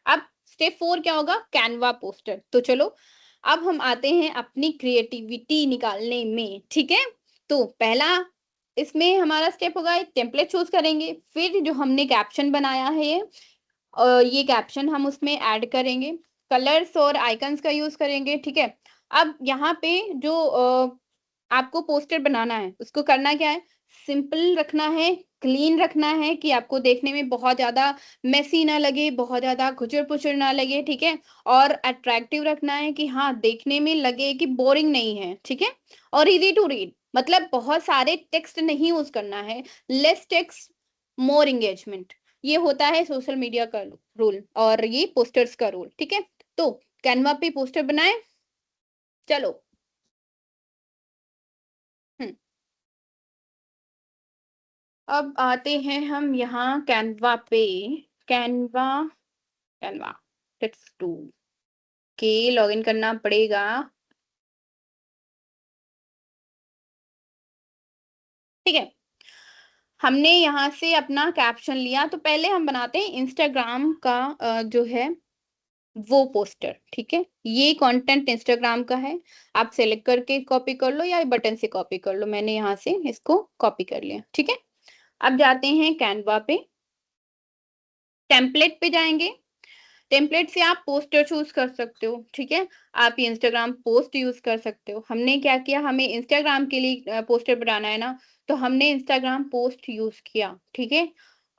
अब स्टेप 4 क्या होगा, कैनवा पोस्टर। तो चलो अब हम आते हैं अपनी क्रिएटिविटी निकालने में, ठीक है। तो पहला इसमें हमारा स्टेप होगा, एक टेम्पलेट चूज करेंगे, फिर जो हमने कैप्शन बनाया है ये कैप्शन हम उसमें ऐड करेंगे, कलर्स और आइकन्स का यूज़ करेंगे, ठीक है? अब यहाँ पे जो आपको पोस्टर बनाना है, उसको करना क्या है? सिंपल रखना है, क्लीन रखना है कि आपको देखने में बहुत ज़्यादा मेसी ना लगे, बहुत ज़्यादा खुचर-पुचर ना लगे, ठीक है? और अट्रैक्टिव रखना है कि हाँ, देखने में लगे कि बोरिंग नहीं है, ठीक है? और ईज़ी टू रीड मतलब बहुत सारे टेक्स्ट नहीं यूज़ करना है, लेस टेक्स्ट मोर एंगेजमेंट ये होता है सोशल मीडिया का रूल और ये पोस्टर्स का रूल, ठीक है? तो कैनवा पे पोस्टर बनाएँ, चलो। हुँ, अब आते हैं हम यहाँ कैनवा पे, कैनवा कैनवा लेट्स डू के लॉगिन करना पड़ेगा, ठीक है? हमने यहाँ से अपना कैप्शन लिया, तो पहले हम बनाते हैं इंस्टाग्राम का जो है वो पोस्टर, ठीक है? ये कंटेंट इंस्टाग्राम का है, आप सेलेक्ट करके कॉपी कर लो या बटन से कॉपी कर लो, मैंने यहाँ से इसको कॉपी कर लिया, ठीक है? अब जाते हैं कैनवा पे, टेम्पलेट पे जाएँगे, टेम्पलेट से आप पोस्टर चूज़ कर सकते हो, ठीक है? आप ये इंस्टाग्राम पोस्ट यूज़ कर सकते हो। हमने क्या किया, हमें इंस्टाग्राम के लिए पोस्टर बनाना है ना, तो हमने इंस्टाग्राम पोस्ट यूज़ किया, ठीक है?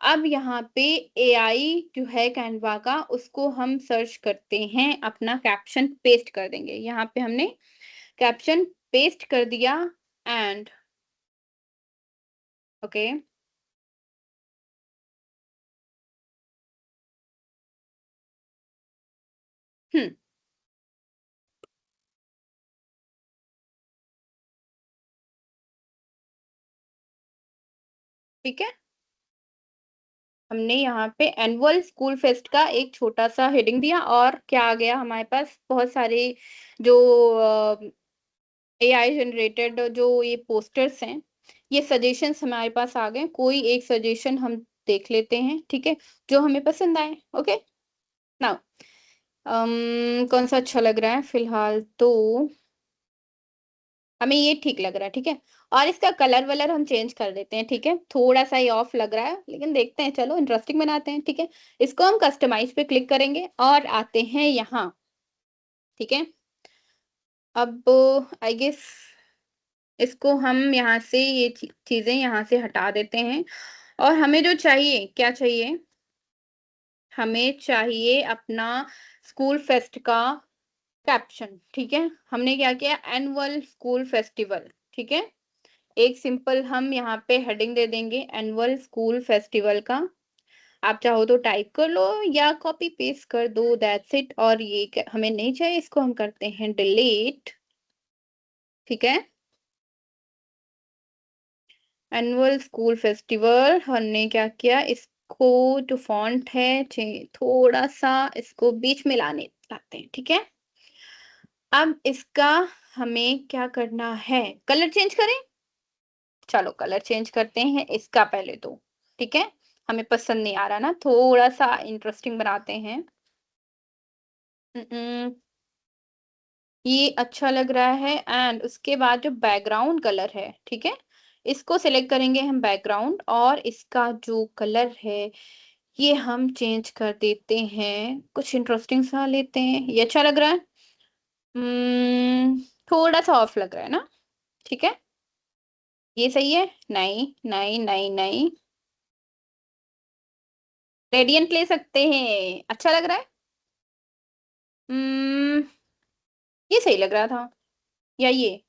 अब यहाँ पे एआई जो है कैनवा का, उसको हम सर्च करते हैं, अपना कैप्शन पेस्ट कर देंगे। यहाँ पे हमने कैप्शन पेस्ट कर दिया एंड ओके, हुँ, ठीक है? हमने यहाँ पे एनुअल स्कूल फेस्ट का एक छोटा-सा हेडिंग दिया और क्या आ गया हमारे पास बहुत सारे जो एआई जनरेटेड जो ये पोस्टर्स हैं, ये सजेशंस हमारे पास आ गए। कोई एक सजेशन हम देख लेते हैं, ठीक है? जो हमें पसंद आए, ओके? नाउ कौन-सा अच्छा लग रहा है? फिलहाल तो हमें ये ठीक लग रहा है, ठीक है? और इसका कलर-वलर हम चेंज कर देते हैं, ठीक है? थोड़ा-सा ये ऑफ लग रहा है, लेकिन देखते हैं, चलो इंटरेस्टिंग बनाते हैं, ठीक है? इसको हम कस्टमाइज़ पे क्लिक करेंगे और आते हैं यहाँ, ठीक है? अब आई गेस इसको हम यहाँ से ये चीज़ें यहाँ से हटा देते हैं और हमें जो चाहिए, क्या चाहिए? हमें चाहिए अपना स्कूल फेस्ट का कैप्शन, ठीक है? हमने क्या किया एनुअल स्कूल फेस्टिवल, ठीक है? एक सिंपल हम यहाँ पे हेडिंग दे देंगे एनुअल स्कूल फेस्टिवल का। आप चाहो तो टाइप कर लो या कॉपी पेस्ट कर दो दैट्स इट और ये हमें नहीं चाहिए इसको हम करते हैं डिलीट, ठीक है? एनुअल स्कूल फेस्टिवल हमने क्या किया इसको जो फॉन्ट है थोड़ा सा इसको बीच में लाते हैं, ठीक है? अब इसका हमें क्या करना है? कलर चेंज करें? चलो कलर चेंज करते हैं इसका पहले तो, ठीक है? हमें पसंद नहीं आ रहा ना, थोड़ा-सा इंटरेस्टिंग बनाते हैं। ये अच्छा लग रहा है एंड उसके बाद जो बैकग्राउंड कलर है, ठीक है? इसको सिलेक्ट करेंगे हम बैकग्राउंड और इसका जो कलर है, ये हम चेंज कर देते हैं। कुछ इंटरेस्टिंग सा लेते हैं। ये अच्छा लग रहा है? उम्म, थोड़ा-सा ऑफ लग रहा है ना? ठीक है? ये सही है? नहीं, नहीं, नहीं, नहीं। ग्रेडिएंट ले सकते हैं। अच्छा लग रहा है? उम्म, ये सही लग रहा था या ये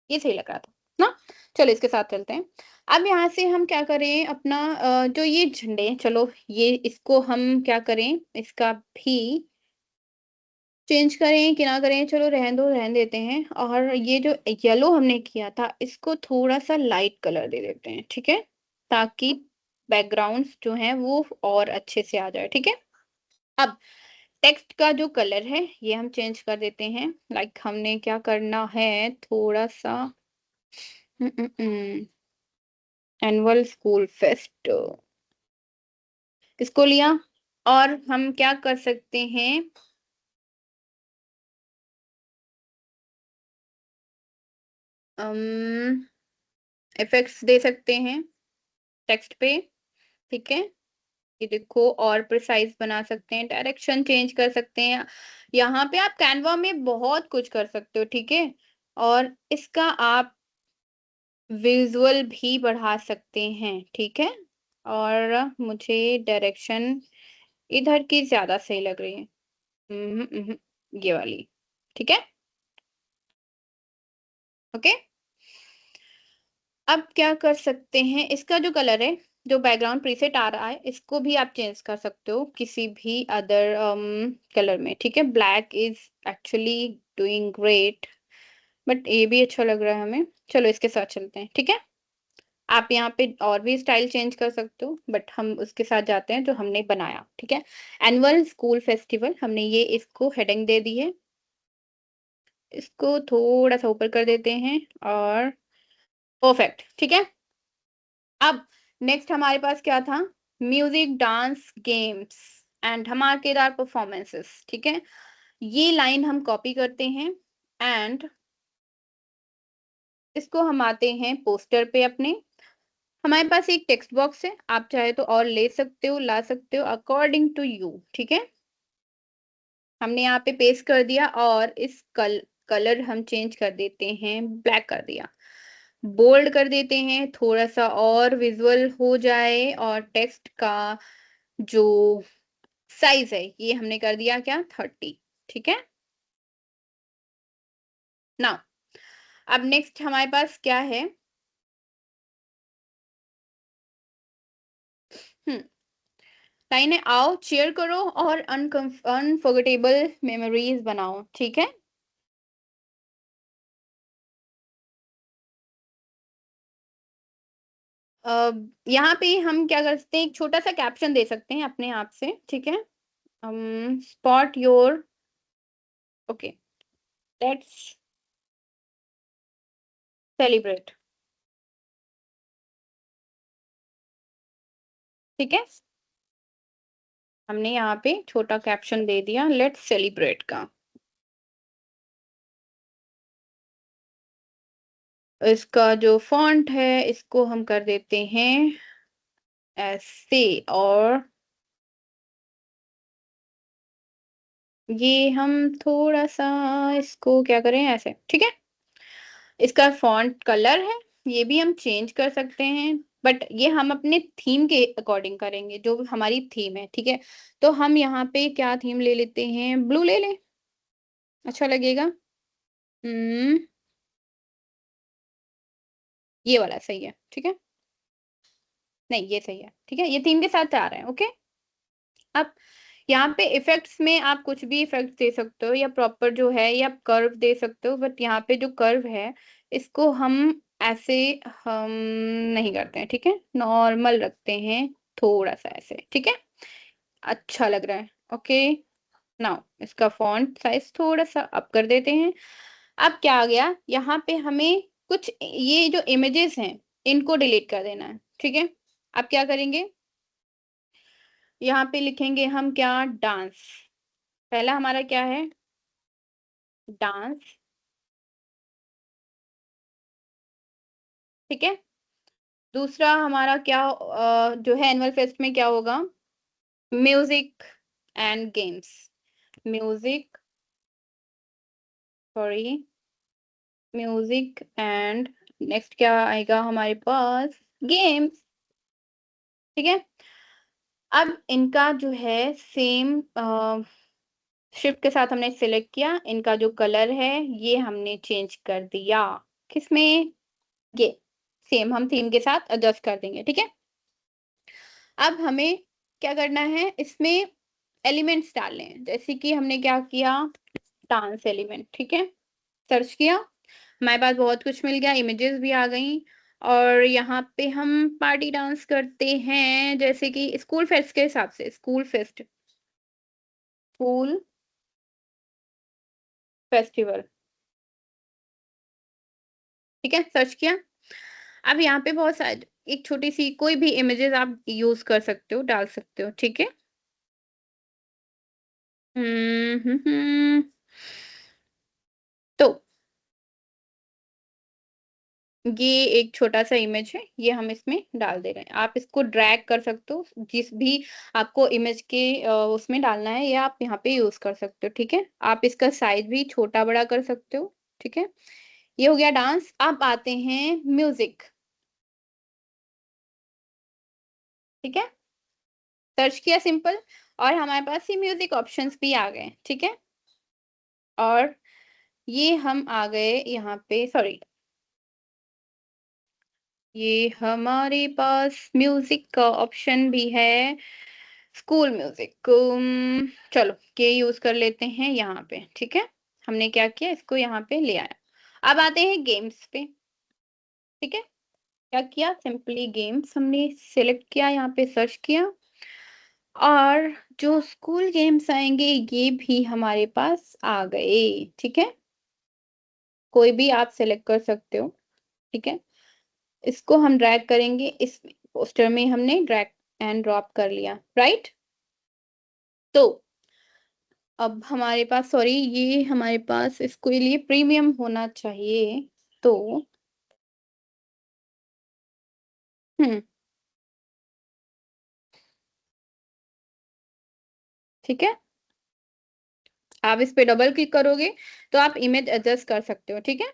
सही लग रहा था, ना? चलो इसके साथ चलते हैं। अब यहाँ से हम क्या करें अपना जो ये झंडे हैं चलो ये इसको हम क्या करें, इसका भी चेंज करें कि ना करें, चलो रहने दो, रहने देते हैं और ये जो येलो हमने किया था इसको थोड़ा-सा लाइट कलर दे देते हैं, ठीक है? ताकि बैकग्राउंड्स जो हैं वो और अच्छे से आ जाए, ठीक है? अब टेक्स्ट का जो कलर है ये हम चेंज कर देते हैं, लाइक हमने क्या करना है थोड़ा-सा एनुअल स्कूल फेस्ट इसको लिया और हम क्या कर सकते हैं अम, इफेक्ट्स दे सकते हैं टेक्स्ट पे, ठीक है? ये देखो और प्रिसाइज बना सकते हैं, डायरेक्शन चेंज कर सकते हैं। यहाँ पे आप कैनवा में बहुत कुछ कर सकते हो, ठीक है? और इसका आप विजुअल भी बढ़ा सकते हैं, ठीक है? और मुझे डायरेक्शन इधर की ज़्यादा सही लग रही है। ये वाली, ठीक है? ओके? अब क्या कर सकते हैं, इसका जो कलर है, जो बैकग्राउंड प्रीसेट आ रहा है, इसको भी आप चेंज कर सकते हो किसी भी अदर कलर में, ठीक है? Black is actually doing great, but ये भी अच्छा लग रहा है हमें। चलो इसके साथ चलते हैं, ठीक है? आप यहाँ पे और भी स्टाइल चेंज कर सकते हो, बट हम उसके साथ जाते हैं जो हमने बनाया, ठीक है? एनुअल स्कूल फेस्टिवल हमने ये इसको हेडिंग दे दी है। इसको थोड़ा-सा ऊपर कर देते हैं और परफेक्ट, ठीक है? अब नेक्स्ट हमारे पास क्या था? म्यूज़िक, डांस, गेम्स एंड धमाकेदार परफॉर्मेंसेस, ठीक है? ये लाइन हम कॉपी करते हैं एंड इसको हम आते हैं पोस्टर पे अपने। हमारे पास एक टेक्स्ट बॉक्स है, आप चाहे तो और ले सकते हो, ला सकते हो अकॉर्डिंग टू यू, ठीक है? हमने यहाँ पे पेस्ट कर दिया और इस कलर हम चेंज कर देते हैं, ब्लैक कर दिया। बोल्ड कर देते हैं, थोड़ा-सा और विज़ुअल हो जाए और टेक्स्ट का जो साइज़ है, ये हमने कर दिया क्या 30, ठीक है? नाउ अब नेक्स्ट हमारे पास क्या है? हुँ, लाइन है आओ cheer करो और अनफॉरगेटेबल मेमोरीज़ बनाओ, ठीक है? अ, यहाँ पे हम क्या कर सकते हैं, एक छोटा-सा कैप्शन दे सकते हैं अपने आप से, ठीक है? Spot your okay, let's celebrate, ठीक है? हमने यहाँ पे छोटा कैप्शन दे दिया लेट्स सेलिब्रेट का। इसका जो फ़ॉन्ट है, इसको हम कर देते हैं ऐसे और ये हम थोड़ा-सा इसको क्या करें ऐसे, ठीक है? इसका फ़ॉन्ट कलर है, ये भी हम चेंज कर सकते हैं, बट ये हम अपने थीम के अकॉर्डिंग करेंगे, जो हमारी थीम है, ठीक है? तो हम यहाँ पे क्या थीम ले लेते हैं, ब्लू ले लें, अच्छा लगेगा? हुँ, ये वाला सही है, ठीक है? नहीं, ये सही है, ठीक है? ये थीम के साथ आ रहा है, ओके? अब यहाँ पे इफ़ेक्ट्स में आप कुछ भी इफ़ेक्ट्स दे सकते हो या प्रॉपर जो है या कर्व दे सकते हो, बट यहाँ पे जो कर्व है, इसको हम ऐसे हम नहीं करते हैं, ठीक है? नॉर्मल रखते हैं, थोड़ा-सा ऐसे, ठीक है? अच्छा लग रहा है, ओके? नाउ इसका फ़ॉन्ट साइज़ थोड़ा-सा अप कर देते हैं। अब क्या आ गया, यहाँ पे हमें कुछ ये जो इमेजेस हैं, इनको डिलीट कर देना है, ठीक है? अब क्या करेंगे, यहाँ पे लिखेंगे हम क्या डांस। पहला हमारा क्या है? डांस, ठीक है? दूसरा हमारा क्या जो है एनुअल फेस्ट में क्या होगा? Music and games. Music sorry, music and next क्या आएगा हमारे पास? गेम्स, ठीक है? अब इनका जो है सेम शिफ्ट के साथ हमने सेलेक्ट किया, इनका जो कलर है, ये हमने चेंज कर दिया। किसमें? ये, सेम हम थीम के साथ एडजस्ट कर देंगे, ठीक है? अब हमें क्या करना है, इसमें एलिमेंट्स डालने हैं, जैसे कि हमने क्या किया, डांस एलिमेंट, ठीक है? सर्च किया, हमारे पास बहुत कुछ मिल गया, इमेजेस भी आ गईं और यहाँ पे हम पार्टी डांस करते हैं, जैसे कि स्कूल फेस्ट के हिसाब से, स्कूल फेस्ट, स्कूल फेस्टिवल, ठीक है? सर्च किया, अब यहाँ पे बहुत सारे एक छोटी-सी कोई भी इमेजेस आप यूज़ कर सकते हो, डाल सकते हो, ठीक है? हुँ। तो ये एक छोटा-सा इमेज है, ये हम इसमें डाल दे रहे हैं। आप इसको ड्रैग कर सकते हो, जिस भी आपको इमेज के उसमें डालना है, ये आप यहाँ पे यूज़ कर सकते हो, ठीक है? आप इसका साइज़ भी छोटा-बड़ा कर सकते हो, ठीक है? ये हो गया डांस, अब आते हैं म्यूज़िक, ठीक है? सर्च किया सिंपल और हमारे पास ये म्यूज़िक ऑप्शंस भी आ गए, ठीक है? और ये हम आ गए यहाँ पे सॉरी ये हमारे पास म्यूजिक का ऑप्शन भी है स्कूल म्यूजिक चलो ये यूज कर लेते हैं यहाँ पे ठीक है हमने क्या किया इसको यहाँ पे ले आया अब आते हैं गेम्स पे ठीक है क्या किया सिंपली गेम्स हमने सिलेक्ट किया यहाँ पे सर्च किया और जो स्कूल गेम्स आएंगे ये भी हमारे पास आ गए ठीक है कोई भी आप सिलेक्ट कर सकते हो ठीक है इसको हम ड्रैग करेंगे इस पोस्टर में हमने ड्रैग एंड ड्रॉप कर लिया राइट तो अब हमारे पास सॉरी ये हमारे पास इसके लिए प्रीमियम होना चाहिए तो हम्म ठीक है आप इस पे डबल क्लिक करोगे तो आप इमेज एडजस्ट कर सकते हो ठीक है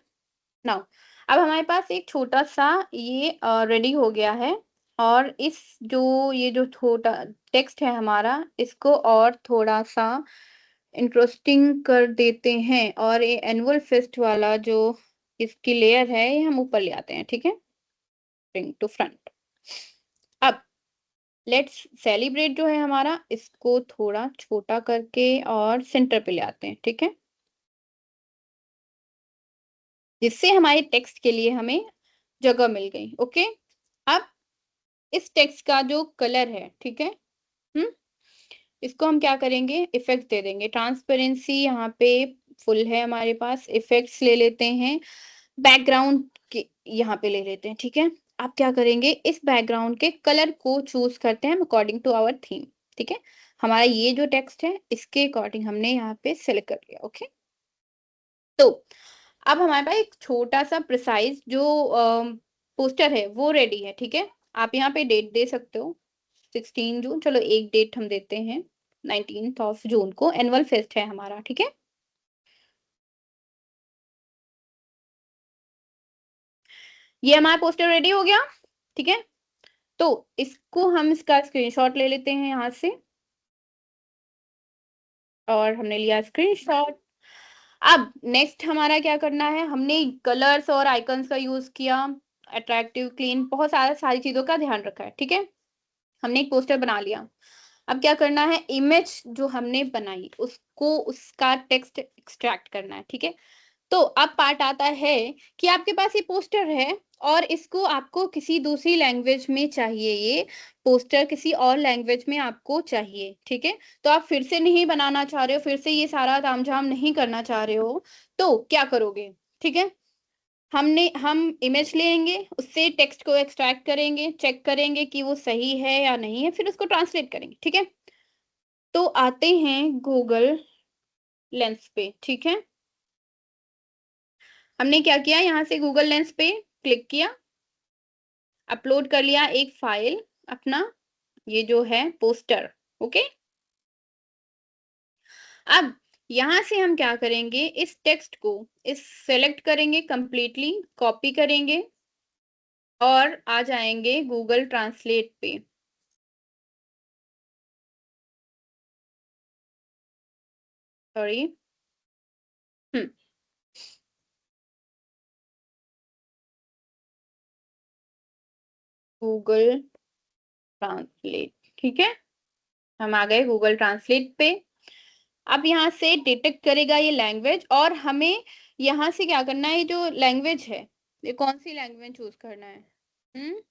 नाउ अब हमारे पास एक छोटा सा ये रेडी हो गया है और इस जो ये जो छोटा टेक्स्ट है हमारा इसको और थोड़ा सा इंटरेस्टिंग कर देते हैं और ये एनुअल फेस्ट वाला जो इसकी लेयर है ये हम ऊपर ले आते हैं ठीक है ब्रिंग टू फ्रंट अब लेट्स सेलिब्रेट जो है हमारा इसको थोड़ा छोटा करके और सेंटर पे ले आते हैं ठीक है जिससे हमारे टेक्स्ट के लिए हमें जगह मिल गई ओके अब इस टेक्स्ट का जो कलर है ठीक है हम्म इसको हम क्या करेंगे इफेक्ट दे देंगे ट्रांसपेरेंसी यहाँ पे फुल है हमारे पास इफेक्ट्स ले लेते हैं बैकग्राउंड के यहाँ पे ले लेते हैं ठीक है आप क्या करेंगे इस बैकग्राउंड के कलर को चूज करते हैं अकॉर्डिंग टू आवर थीम ठीक है हमारा ये जो टेक्स्ट है इसके अकॉर्डिंग हमने यहाँ पे सिलेक्ट कर लिया ओके तो अब हमारे पास एक छोटा सा प्रिसाइज जो पोस्टर है वो रेडी है ठीक है आप यहाँ पे डेट दे सकते हो 16 जून चलो एक डेट हम देते हैं 19 जून को एनुअल फेस्ट है हमारा ठीक है ये हमारा पोस्टर रेडी हो गया ठीक है तो इसको हम इसका स्क्रीनशॉट ले लेते हैं यहाँ से और हमने लिया स्क्रीनशॉट अब नेक्स्ट हमारा क्या करना है हमने कलर्स और आइकन्स का यूज किया अट्रैक्टिव क्लीन बहुत सारा सारी चीजों का ध्यान रखा है ठीक है हमने एक पोस्टर बना लिया अब क्या करना है इमेज जो हमने बनाई उसको उसका टेक्स्ट एक्सट्रैक्ट करना है ठीक है तो अब पार्ट आता है कि आपके पास ये पोस्टर है और इसको आपको किसी दूसरी लैंग्वेज में चाहिए ये पोस्टर किसी और लैंग्वेज में आपको चाहिए ठीक है तो आप फिर से नहीं बनाना चाह रहे हो फिर से ये सारा तामझाम नहीं करना चाह रहे हो तो क्या करोगे ठीक है हम इमेज लेंगे उससे टेक्स्ट को एक्सट्रैक्ट करेंगे चेक करेंगे कि वो सही है या नहीं है फिर उसको ट्रांसलेट करेंगे ठीक है तो आते हैं गूगल लेंस पे ठीक है हमने क्या किया यहाँ से गूगल लेंस पे क्लिक किया अपलोड कर लिया एक फाइल अपना ये जो है पोस्टर ओके अब यहाँ से हम क्या करेंगे इस टेक्स्ट को इस सेलेक्ट करेंगे कंप्लीटली कॉपी करेंगे और आ जाएंगे गूगल ट्रांसलेट पे सॉरी हम्म गूगल ट्रांसलेट ठीक है हम आ गए गूगल ट्रांसलेट पे अब यहाँ से डिटेक्ट करेगा ये लैंग्वेज और हमें यहाँ से क्या करना है ये जो लैंग्वेज है ये कौन सी लैंग्वेज चूज करना है हम्म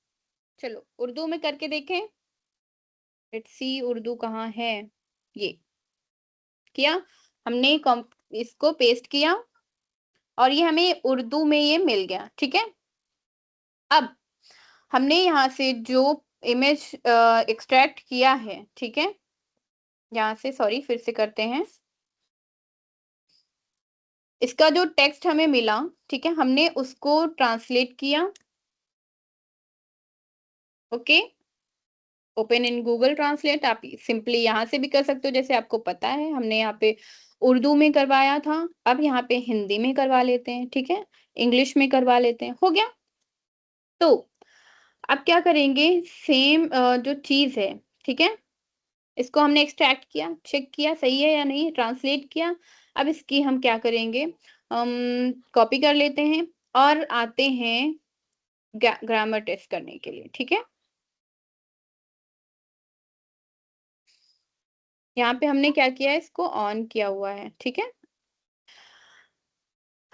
चलो उर्दू में करके देखें लेट्स सी उर्दू कहाँ है ये किया हमने इसको पेस्ट किया और ये हमें उर्दू में ये मिल गया ठीक है अब हमने यहाँ से जो इमेज एक्सट्रैक्ट किया है ठीक है यहाँ से सॉरी फिर से करते हैं इसका जो टेक्स्ट हमें मिला, ठीक है, हमने उसको ट्रांसलेट किया। Okay, open in Google translate. आप सिंपली यहाँ से भी कर सकते हो, जैसे आपको पता है हमने यहाँ पे उर्दू में करवाया था, अब यहाँ पे हिंदी में करवा लेते हैं, ठीक है, इंग्लिश में करवा लेते हैं, हो गया। तो अब क्या करेंगे, सेम जो चीज़ है, ठीक है, इसको हमने एक्सट्रैक्ट किया, चेक किया सही है या नहीं, ट्रांसलेट किया। अब इसकी हम क्या करेंगे, कॉपी कर लेते हैं और आते हैं ग्रामर टेस्ट करने के लिए, ठीक है। यहाँ पे हमने क्या किया है, इसको ऑन किया हुआ है, ठीक है।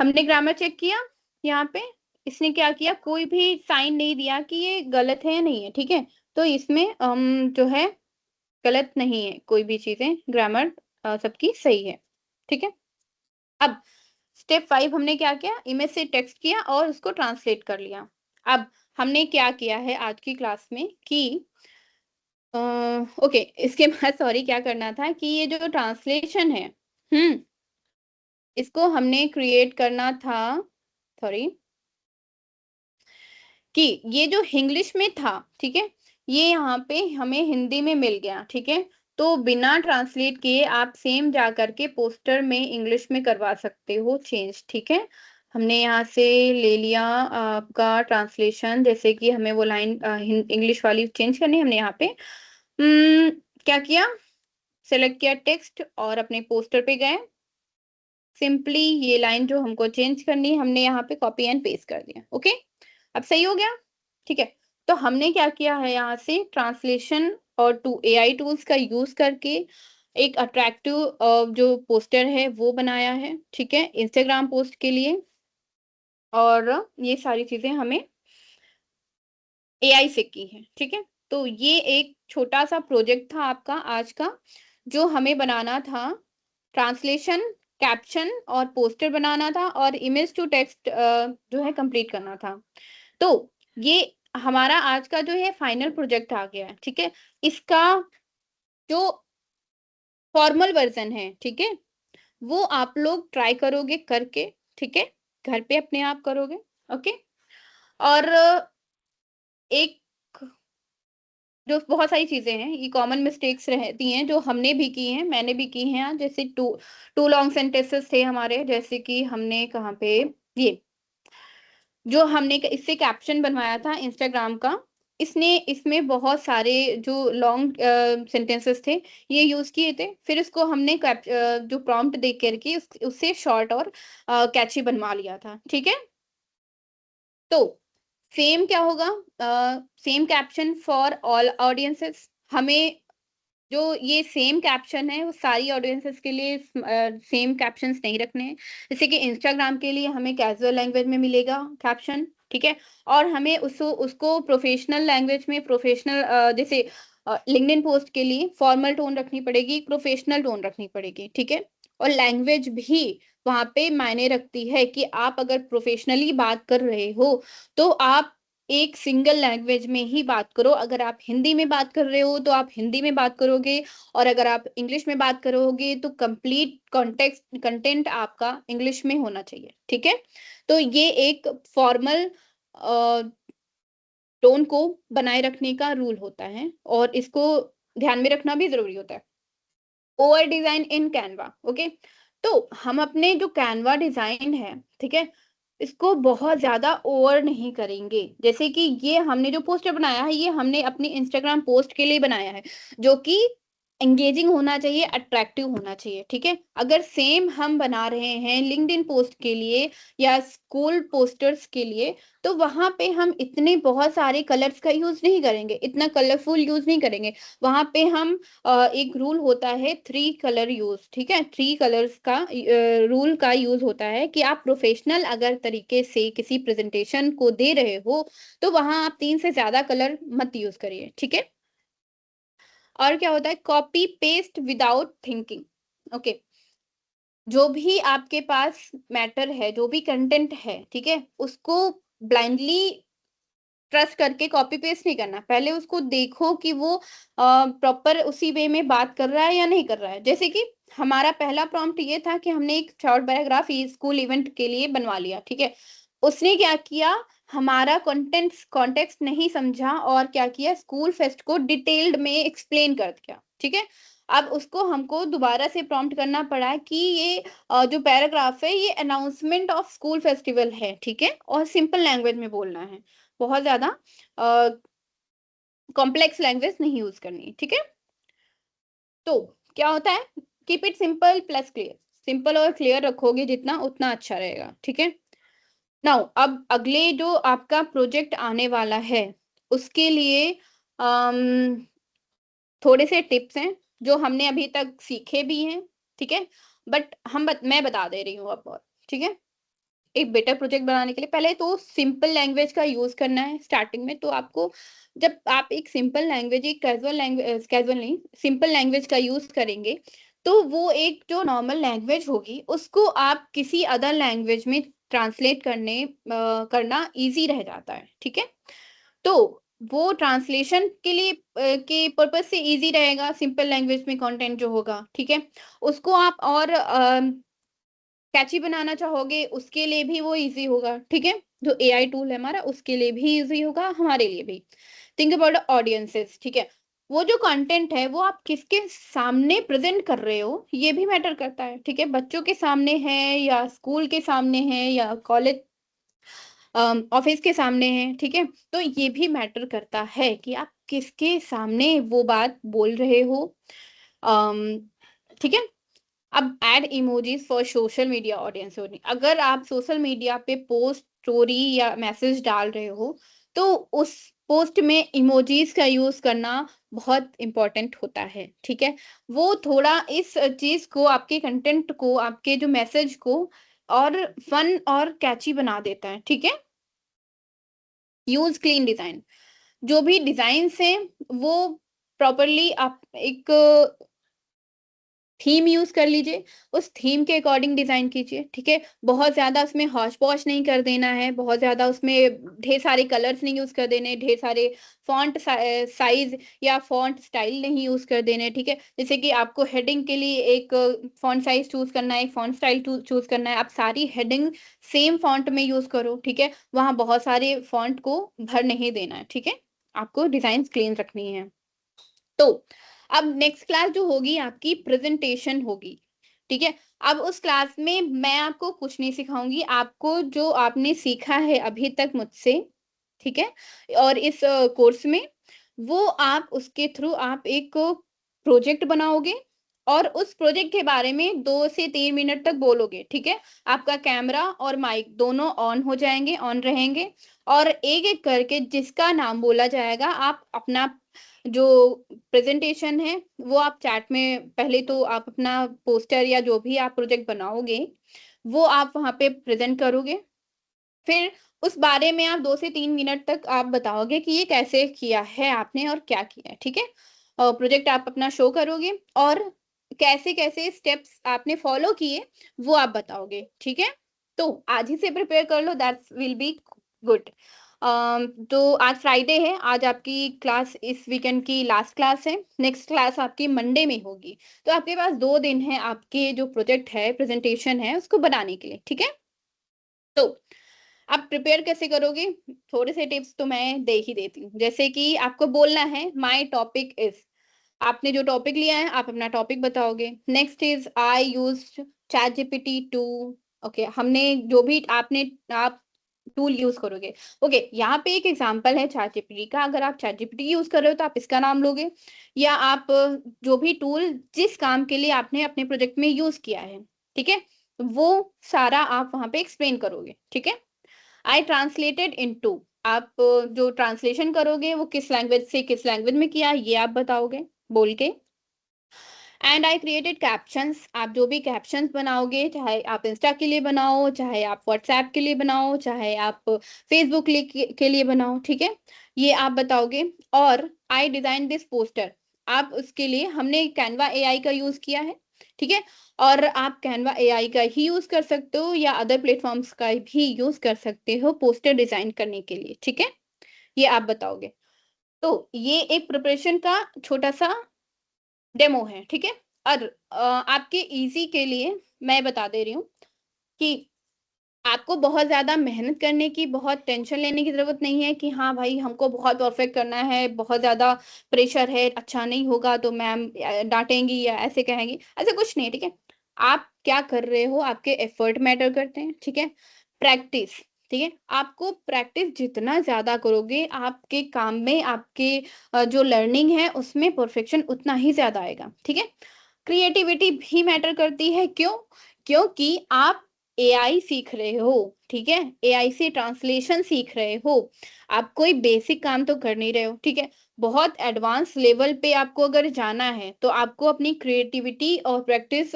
हमने ग्रामर चेक किया, यहाँ पे इसने क्या किया, कोई भी साइन नहीं दिया कि ये गलत है या नहीं है, ठीक है। तो इसमें जो है गलत नहीं है, कोई भी चीजें, ग्रामर सबकी सही है, ठीक है। अब स्टेप 5 हमने क्या किया, इमेज से टेक्स्ट किया और उसको ट्रांसलेट कर लिया। अब हमने क्या किया है आज की क्लास में कि अ, ओके, इसके बाद सॉरी क्या करना था कि ये जो ट्रांसलेशन है, हम्म, इसको हमने क्रिएट करना था, सॉरी, कि ये जो इंग्लिश में था, ठीक है, ये यहाँ पे हमें हिंदी में मिल गया, ठीक है। तो बिना ट्रांसलेट किए आप सेम जा करके पोस्टर में इंग्लिश में करवा सकते हो चेंज, ठीक है। हमने यहाँ से ले लिया आपका ट्रांसलेशन, जैसे कि हमें वो लाइन इंग्लिश वाली चेंज करनी है, हमने यहाँ पे क्या किया, सेलेक्ट किया टेक्स्ट और अपने पोस्टर पे गए, सिंपली ये लाइन जो हमको चेंज करनी है हमने यहाँ पे कॉपी एंड पेस्ट कर दिया। ओके, अब सही हो गया, ठीक है। तो हमने क्या किया है, यहाँ से ट्रांसलेशन और एआई टूल्स का यूज करके एक अट्रैक्टिव जो पोस्टर है वो बनाया है, ठीक है, इंस्टाग्राम पोस्ट के लिए। और ये सारी चीजें हमें एआई से की है, ठीक है। तो ये एक छोटा सा प्रोजेक्ट था आपका आज का, जो हमें बनाना था, ट्रांसलेशन, कैप्शन और पोस्टर बनाना था और इमेज टू टेक्स्ट जो है कंप्लीट करना था। तो ये हमारा आज का जो है फाइनल प्रोजेक्ट आ गया है, ठीक है। इसका जो फॉर्मल वर्जन है, ठीक है, वो आप लोग ट्राई करोगे करके, ठीक है, घर पे अपने आप करोगे। ओके, और एक जो बहुत सारी चीजें हैं, ये कॉमन मिस्टेक्स रहती हैं जो हमने भी की हैं, मैंने भी की हैं, जैसे टू टू लॉन्ग सेंटेंसेस थे हमारे, जैसे कि हमने कहाँ पे ये जो हमने इससे कैप्शन बनवाया था इंस्टाग्राम का, इसने इसमें बहुत सारे जो लॉन्ग सेंटेंसेस थे ये यूज किए थे, फिर इसको हमने जो प्रॉम्प्ट देख करके उससे शॉर्ट और कैची बनवा लिया था, ठीक है। तो सेम क्या होगा, same caption for all audiences, हमें जो ये सेम कैप्शन है वो सारी ऑडियंसेस के लिए सेम कैप्शंस नहीं रखने हैं। जैसे कि इंस्टाग्राम के लिए हमें कैजुअल लैंग्वेज में मिलेगा कैप्शन, ठीक है, और हमें उसको उसको प्रोफेशनल लैंग्वेज में, प्रोफेशनल जैसे लिंक्डइन पोस्ट के लिए फॉर्मल टोन रखनी पड़ेगी, प्रोफेशनल टोन रखनी पड़ेगी, ठीक है। और लैंग्वेज भी वहां पे मायने रखती है कि आप अगर प्रोफेशनली बात कर रहे हो तो आप एक सिंगल लैंग्वेज में ही बात करो, अगर आप हिंदी में बात कर रहे हो तो आप हिंदी में बात करोगे, और अगर आप इंग्लिश में बात करोगे तो कंप्लीट कॉन्टेक्स्ट कंटेंट आपका इंग्लिश में होना चाहिए, ठीक है। तो ये एक फॉर्मल टोन को बनाए रखने का रूल होता है और इसको ध्यान में रखना भी जरूरी होता है। Over design in Canva, okay. तो हम अपने जो कैनवा डिजाइन है, ठीक है, इसको बहुत ज्यादा ओवर नहीं करेंगे। जैसे कि ये हमने जो पोस्टर बनाया है ये हमने अपनी इंस्टाग्राम पोस्ट के लिए बनाया है, जो कि एंगेजिंग होना चाहिए, अट्रैक्टिव होना चाहिए, ठीक है। अगर सेम हम बना रहे हैं लिंक्डइन पोस्ट के लिए या स्कूल पोस्टर्स के लिए, तो वहां पे हम इतने बहुत सारे कलर्स का यूज नहीं करेंगे, इतना कलरफुल यूज नहीं करेंगे। वहां पे हम एक रूल होता है 3 कलर यूज, ठीक है, 3 कलर्स का रूल का यूज होता है कि आप प्रोफेशनल अगर तरीके से किसी प्रेजेंटेशन को दे रहे हो तो वहां आप 3 से ज्यादा कलर मत यूज करिए, ठीक है। और क्या होता है, copy paste without thinking, okay. जो भी आपके पास मैटर है, जो भी कंटेंट है, ठीक है, उसको ब्लाइंडली ट्रस्ट करके कॉपी पेस्ट नहीं करना, पहले उसको देखो कि वो प्रॉपर उसी वे में बात कर रहा है या नहीं कर रहा है। जैसे कि हमारा पहला प्रॉम्प्ट ये था कि हमने एक शॉर्ट पैराग्राफ स्कूल इवेंट के लिए बनवा लिया, ठीक है। उसने क्या किया, हमारा कॉन्टेक्स्ट नहीं समझा और क्या किया, स्कूल फेस्ट को डिटेल्ड में एक्सप्लेन कर दिया, ठीक है। अब उसको हमको दोबारा से प्रॉम्प्ट करना पड़ा कि ये जो पैराग्राफ है ये अनाउंसमेंट ऑफ स्कूल फेस्टिवल है, ठीक है, और सिंपल लैंग्वेज में बोलना है, बहुत ज्यादा कॉम्प्लेक्स लैंग्वेज नहीं यूज करनी, ठीक है। तो क्या होता है, keep it simple plus clear, simple और क्लियर रखोगे जितना उतना अच्छा रहेगा, ठीक है। नाउ अब अगले जो आपका प्रोजेक्ट आने वाला है उसके लिए थोड़े से टिप्स हैं जो हमने अभी तक सीखे भी हैं, ठीक है। बट मैं बता दे रही हूँ अब और, ठीक है। एक बेटर प्रोजेक्ट बनाने के लिए पहले तो सिंपल लैंग्वेज का यूज करना है स्टार्टिंग में। तो आपको जब आप एक सिंपल लैंग्वेज, एक कैजुअल नहीं, सिंपल लैंग्वेज का यूज करेंगे तो वो एक जो नॉर्मल लैंग्वेज होगी उसको आप किसी अदर लैंग्वेज में ट्रांसलेट करना इजी रह जाता है, ठीक है। तो वो ट्रांसलेशन के लिए के पर्पज से इजी रहेगा, सिंपल लैंग्वेज में कंटेंट जो होगा, ठीक है। उसको आप और कैची बनाना चाहोगे उसके लिए भी वो इजी होगा, ठीक है। जो एआई टूल है हमारा उसके लिए भी इजी होगा, हमारे लिए भी। थिंक अबाउट ऑडियंसेस, ठीक है। वो जो कंटेंट है वो आप किसके सामने प्रेजेंट कर रहे हो ये भी मैटर करता है, ठीक है। बच्चों के सामने है या स्कूल के सामने है या कॉलेज ऑफिस के सामने है, ठीक है। तो ये भी मैटर करता है कि आप किसके सामने वो बात बोल रहे हो, ठीक है। अब add emojis for social media audience होनी, अगर आप सोशल मीडिया पे पोस्ट, स्टोरी या मैसेज डाल रहे हो तो उस पोस्ट में इमोजीज का यूज करना बहुत इंपॉर्टेंट होता है, ठीक है। वो थोड़ा इस चीज को, आपके कंटेंट को, आपके जो मैसेज को और फन और कैची बना देता है, ठीक है। यूज क्लीन डिजाइन, जो भी डिजाइन है वो प्रॉपरली आप एक थीम यूज कर लीजिए, उस थीम के अकॉर्डिंग डिजाइन कीजिए, ठीक है। बहुत ज्यादा उसमें हौच पौच नहीं कर देना है, बहुत ज्यादा उसमें ढेर सारे कलर्स नहीं यूज कर देने, ढेर सारे फॉन्ट साइज या फॉन्ट स्टाइल नहीं यूज कर देने, ठीक है। जैसे कि आपको हेडिंग के लिए एक फॉन्ट साइज चूज करना है, एक फॉन्ट स्टाइल चूज करना है, आप सारी हेडिंग सेम फॉन्ट में यूज करो, ठीक है। वहां बहुत सारे फॉन्ट को भर नहीं देना है, ठीक है। आपको डिजाइन क्लीन रखनी है। तो अब नेक्स्ट क्लास जो होगी आपकी प्रेजेंटेशन होगी, ठीक है। अब उस क्लास में मैं आपको कुछ नहीं सिखाऊंगी, आपको जो आपने सीखा है अभी तक मुझसे, ठीक है, और इस कोर्स में, वो आप उसके थ्रू आप एक प्रोजेक्ट बनाओगे और उस प्रोजेक्ट के बारे में 2 से 3 मिनट तक बोलोगे, ठीक है। आपका कैमरा और माइक दोनों ऑन हो जाएंगे, ऑन रहेंगे, और एक एक करके जिसका नाम बोला जाएगा आप अपना जो प्रेजेंटेशन है वो आप चैट में, पहले तो आप अपना पोस्टर या जो भी आप प्रोजेक्ट बनाओगे वो आप वहां पे प्रेजेंट करोगे। फिर उस बारे में आप 2 से 3 मिनट तक आप बताओगे कि ये कैसे किया है आपने और क्या किया है, ठीक है। प्रोजेक्ट आप अपना शो करोगे और कैसे कैसे स्टेप्स आपने फॉलो किए वो आप बताओगे, ठीक है। तो आज ही से प्रिपेयर कर लो, दैट्स विल बी गुड। तो आज फ्राइडे है, आज आपकी क्लास इस वीकेंड की लास्ट क्लास है, नेक्स्ट क्लास आपकी मंडे में होगी। तो आपके पास 2 दिन है आपके जो प्रोजेक्ट है, प्रेजेंटेशन है, उसको बनाने के लिए, ठीक है। तो आप प्रिपेयर कैसे करोगे, थोड़े से टिप्स तो मैं दे ही देती हूँ। जैसे कि आपको बोलना है माय टॉपिक इज, आपने जो टॉपिक लिया है आप अपना टॉपिक बताओगे। Next is I used Chat GPT to, okay, हमने जो भी आपने आप टूल यूज करोगे, ओके। यहाँ पे एक एग्जांपल है चैट जीपीटी का, अगर आप चैट जीपीटी यूज कर रहे हो तो आप इसका नाम लोगे, या आप जो भी टूल जिस काम के लिए आपने अपने प्रोजेक्ट में यूज किया है, ठीक है, वो सारा आप वहां पे एक्सप्लेन करोगे, ठीक है। आई ट्रांसलेटेड इनटू, आप जो ट्रांसलेशन करोगे वो किस लैंग्वेज से किस लैंग्वेज में किया ये आप बताओगे बोल के। एंड आई क्रिएटेड कैप्शंस, आप जो भी कैप्शंस बनाओगे, चाहे आप इंस्टा के लिए बनाओ, चाहे आप व्हाट्सएप के लिए बनाओ, चाहे आप फेसबुक के लिए बनाओ, ठीक है, ये आप बताओगे। और आई डिजाइन दिस पोस्टर, आप उसके लिए हमने कैनवा एआई का यूज किया है, ठीक है। और आप कैनवा एआई का ही यूज कर सकते हो या अदर प्लेटफॉर्म्स का भी यूज कर सकते हो पोस्टर डिजाइन करने के लिए, ठीक है, ये आप बताओगे। तो ये एक प्रिपरेशन का छोटा सा डेमो है, ठीक है। और आपके इजी के लिए मैं बता दे रही हूँ कि आपको बहुत ज़्यादा मेहनत करने की, बहुत टेंशन लेने की ज़रूरत नहीं है कि हाँ भाई, हमको बहुत परफेक्ट करना है, बहुत ज़्यादा प्रेशर है, अच्छा नहीं होगा तो मैम डाँटेंगी या ऐसे कहेंगी, ऐसा कुछ नहीं है, ठीक है? आप क्या कर रहे हो, आपके एफर्ट मैटर करते हैं, ठीक है? प्रैक्टिस, ठीक है? आपको प्रैक्टिस जितना ज़्यादा करोगे, आपके काम में, आपके जो लर्निंग है, उसमें परफेक्शन उतना ही ज़्यादा आएगा, ठीक है? क्रिएटिविटी भी मैटर करती है, क्यों? क्योंकि आप एआई सीख रहे हो, ठीक है? एआई से ट्रांसलेशन सीख रहे हो। आप कोई बेसिक काम तो कर नहीं रहे हो, ठीक है? बहुत एडवांस लेवल पे आपको अगर जाना है, तो आपको अपनी क्रिएटिविटी और प्रैक्टिस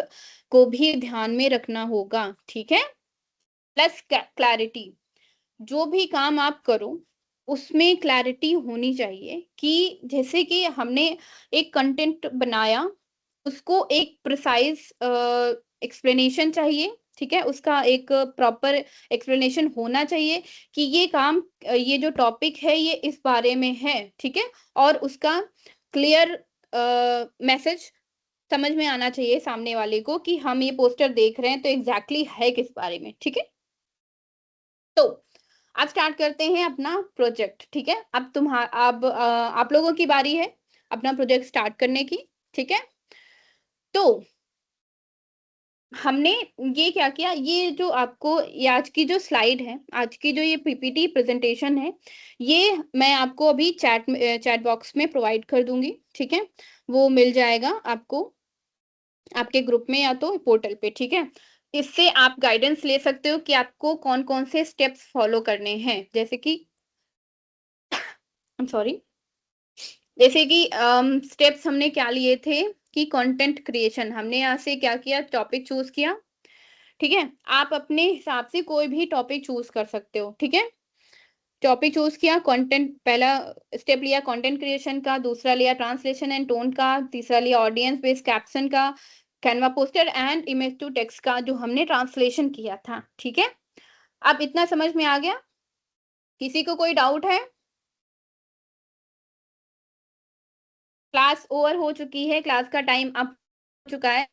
को भी ध्यान में रखना होगा, ठीक है? प्लस क्लैरिटी, जो भी काम आप करो, उसमें क्लैरिटी होनी चाहिए कि जैसे कि हमने एक कंटेंट बनाया, उसको एक प्रिसाइज़ एक्सप्लेनेशन चाहिए, ठीक है? उसका एक प्रॉपर एक्सप्लेनेशन होना चाहिए कि ये काम ये जो टॉपिक है, ये इस बारे में है, ठीक है? और उसका क्लियर मैसेज समझ में आना चाहिए सामने वाले को कि हम ये पोस्टर देख रहे हैं, तो एग्ज़ैक्टली है किस बारे में, ठीक है? तो अब स्टार्ट करते हैं अपना प्रोजेक्ट, ठीक है? अब आप लोगों की बारी है अपना प्रोजेक्ट स्टार्ट करने की, ठीक है? तो हमने ये क्या किया, ये जो आपको ये आज की जो स्लाइड है, आज की जो ये पीपीटी प्रेज़ेंटेशन है, ये मैं आपको अभी चैट बॉक्स में प्रोवाइड कर दूँगी, ठीक है? वो मिल जाएगा आपको आपके ग्रुप में या तो पोर्टल पे, ठीक है? इससे आप गाइडेंस ले सकते हो कि आपको कौन-कौन से स्टेप्स फॉलो करने हैं। जैसे कि आई एम सॉरी, जैसे कि स्टेप्स हमने क्या लिए थे कि कंटेंट क्रिएशन हमने यहाँ से क्या किया, टॉपिक चूज़ किया, ठीक है? आप अपने हिसाब से कोई भी टॉपिक चूज़ कर सकते हो, ठीक है? टॉपिक चूज़ किया, कंटेंट पहला स्टेप लिया कंटेंट क्रिएशन का, दूसरा लिया ट्रांसलेशन एंड टोन का, तीसरा लिया ऑडियंस बेस्ड कैप्शन का, Canva poster and image to text का जो हमने ट्रांसलेशन किया था, ठीक है? अब इतना समझ में आ गया? किसी को कोई डाउट है? क्लास ओवर हो चुकी है, क्लास का टाइम अब चुका है।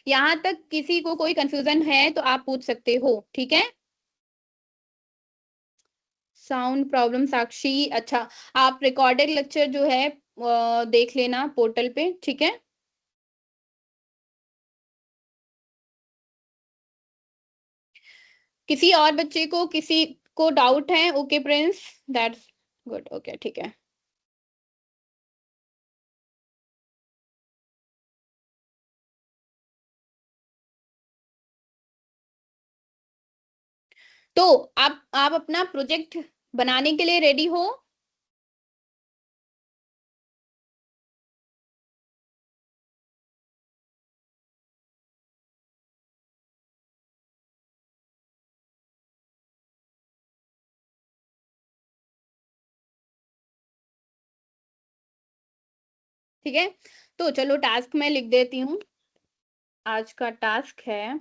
यहाँ तक किसी को कोई कन्फ्यूज़न है तो आप पूछ सकते हो, ठीक है? साउंड प्रॉब्लम साक्षी, अच्छा, आप रिकॉर्डेड लेक्चर जो है देख लेना पोर्टल पे, ठीक है? किसी और बच्चे को किसी को डाउट है? Okay Prince, that's good, okay, ठीक है। तो आप अपना प्रोजेक्ट बनाने के लिए रेडी हो? ठीक है? तो चलो टास्क मैं लिख देती हूँ। आज का टास्क है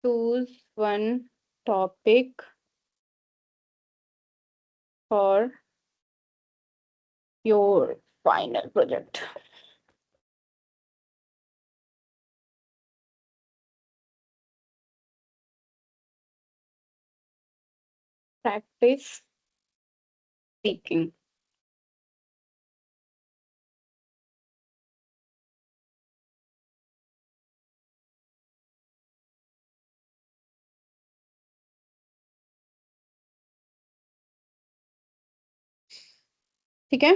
choose one topic for your final project. Practice speaking. ठीक है?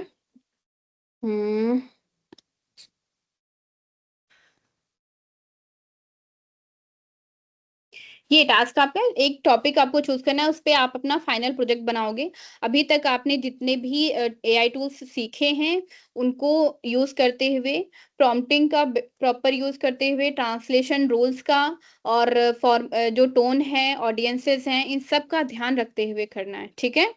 हुँ। ये टास्क आपका है, एक टॉपिक आपको चूज़ करना है, उसपे आप अपना फाइनल प्रोजेक्ट बनाओगे। अभी तक आपने जितने भी एआई टूल्स सीखे हैं, उनको यूज़ करते हुए, प्रॉम्प्टिंग का ब प्रॉपर यूज़ करते हुए, ट्रांसलेशन रूल्स का और जो टोन है, ऑडियंसेस हैं, इन सब का ध्यान रखते हुए करना है, ठीक है?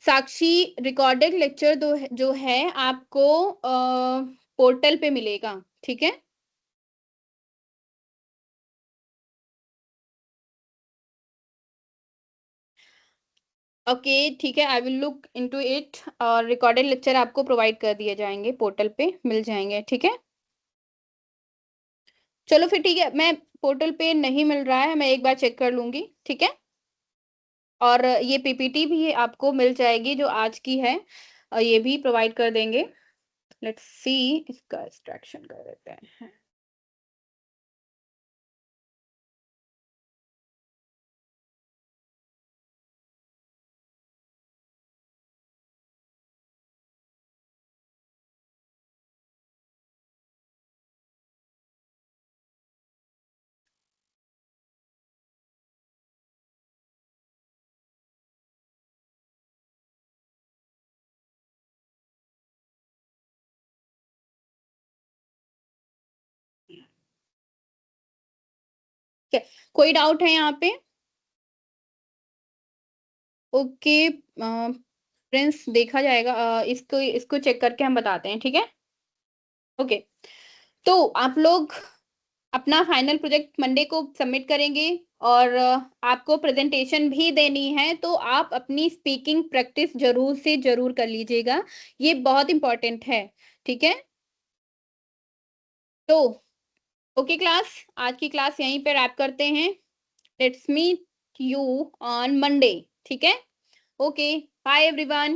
साक्षी, रिकॉर्डेड लेक्चर जो है आपको पोर्टल पे मिलेगा, ठीक है? ओके, ठीक है, I will look into it और रिकॉर्डेड लेक्चर आपको प्रोवाइड कर दिए जाएँगे, पोर्टल पे मिल जाएँगे, ठीक है? चलो फिर ठीक है, मैं पोर्टल पे नहीं मिल रहा है, मैं एक बार चेक कर लूँगी, ठीक है? और ये पीपीटी भी आपको मिल जाएगी जो आज की है, ये भी प्रोवाइड कर देंगे। लेट्स सी, इसका एक्सट्रैक्शन कर देते हैं। ठीक है, कोई डाउट है यहाँ पे? ओके, फ्रेंड्स देखा जाएगा, इसको इसको चेक करके हम बताते हैं, ठीक है? ओके, तो आप लोग अपना फाइनल प्रोजेक्ट मंडे को सबमिट करेंगे और आपको प्रेजेंटेशन भी देनी है, तो आप अपनी स्पीकिंग प्रैक्टिस ज़रूर से ज़रूर कर लीजिएगा। ये बहुत इम्पोर्टेंट है, ठीक है? तो ओके क्लास, आज की क्लास यहीं पे रैप करते हैं। Let's meet you on Monday, ठीक है? Okay, bye everyone.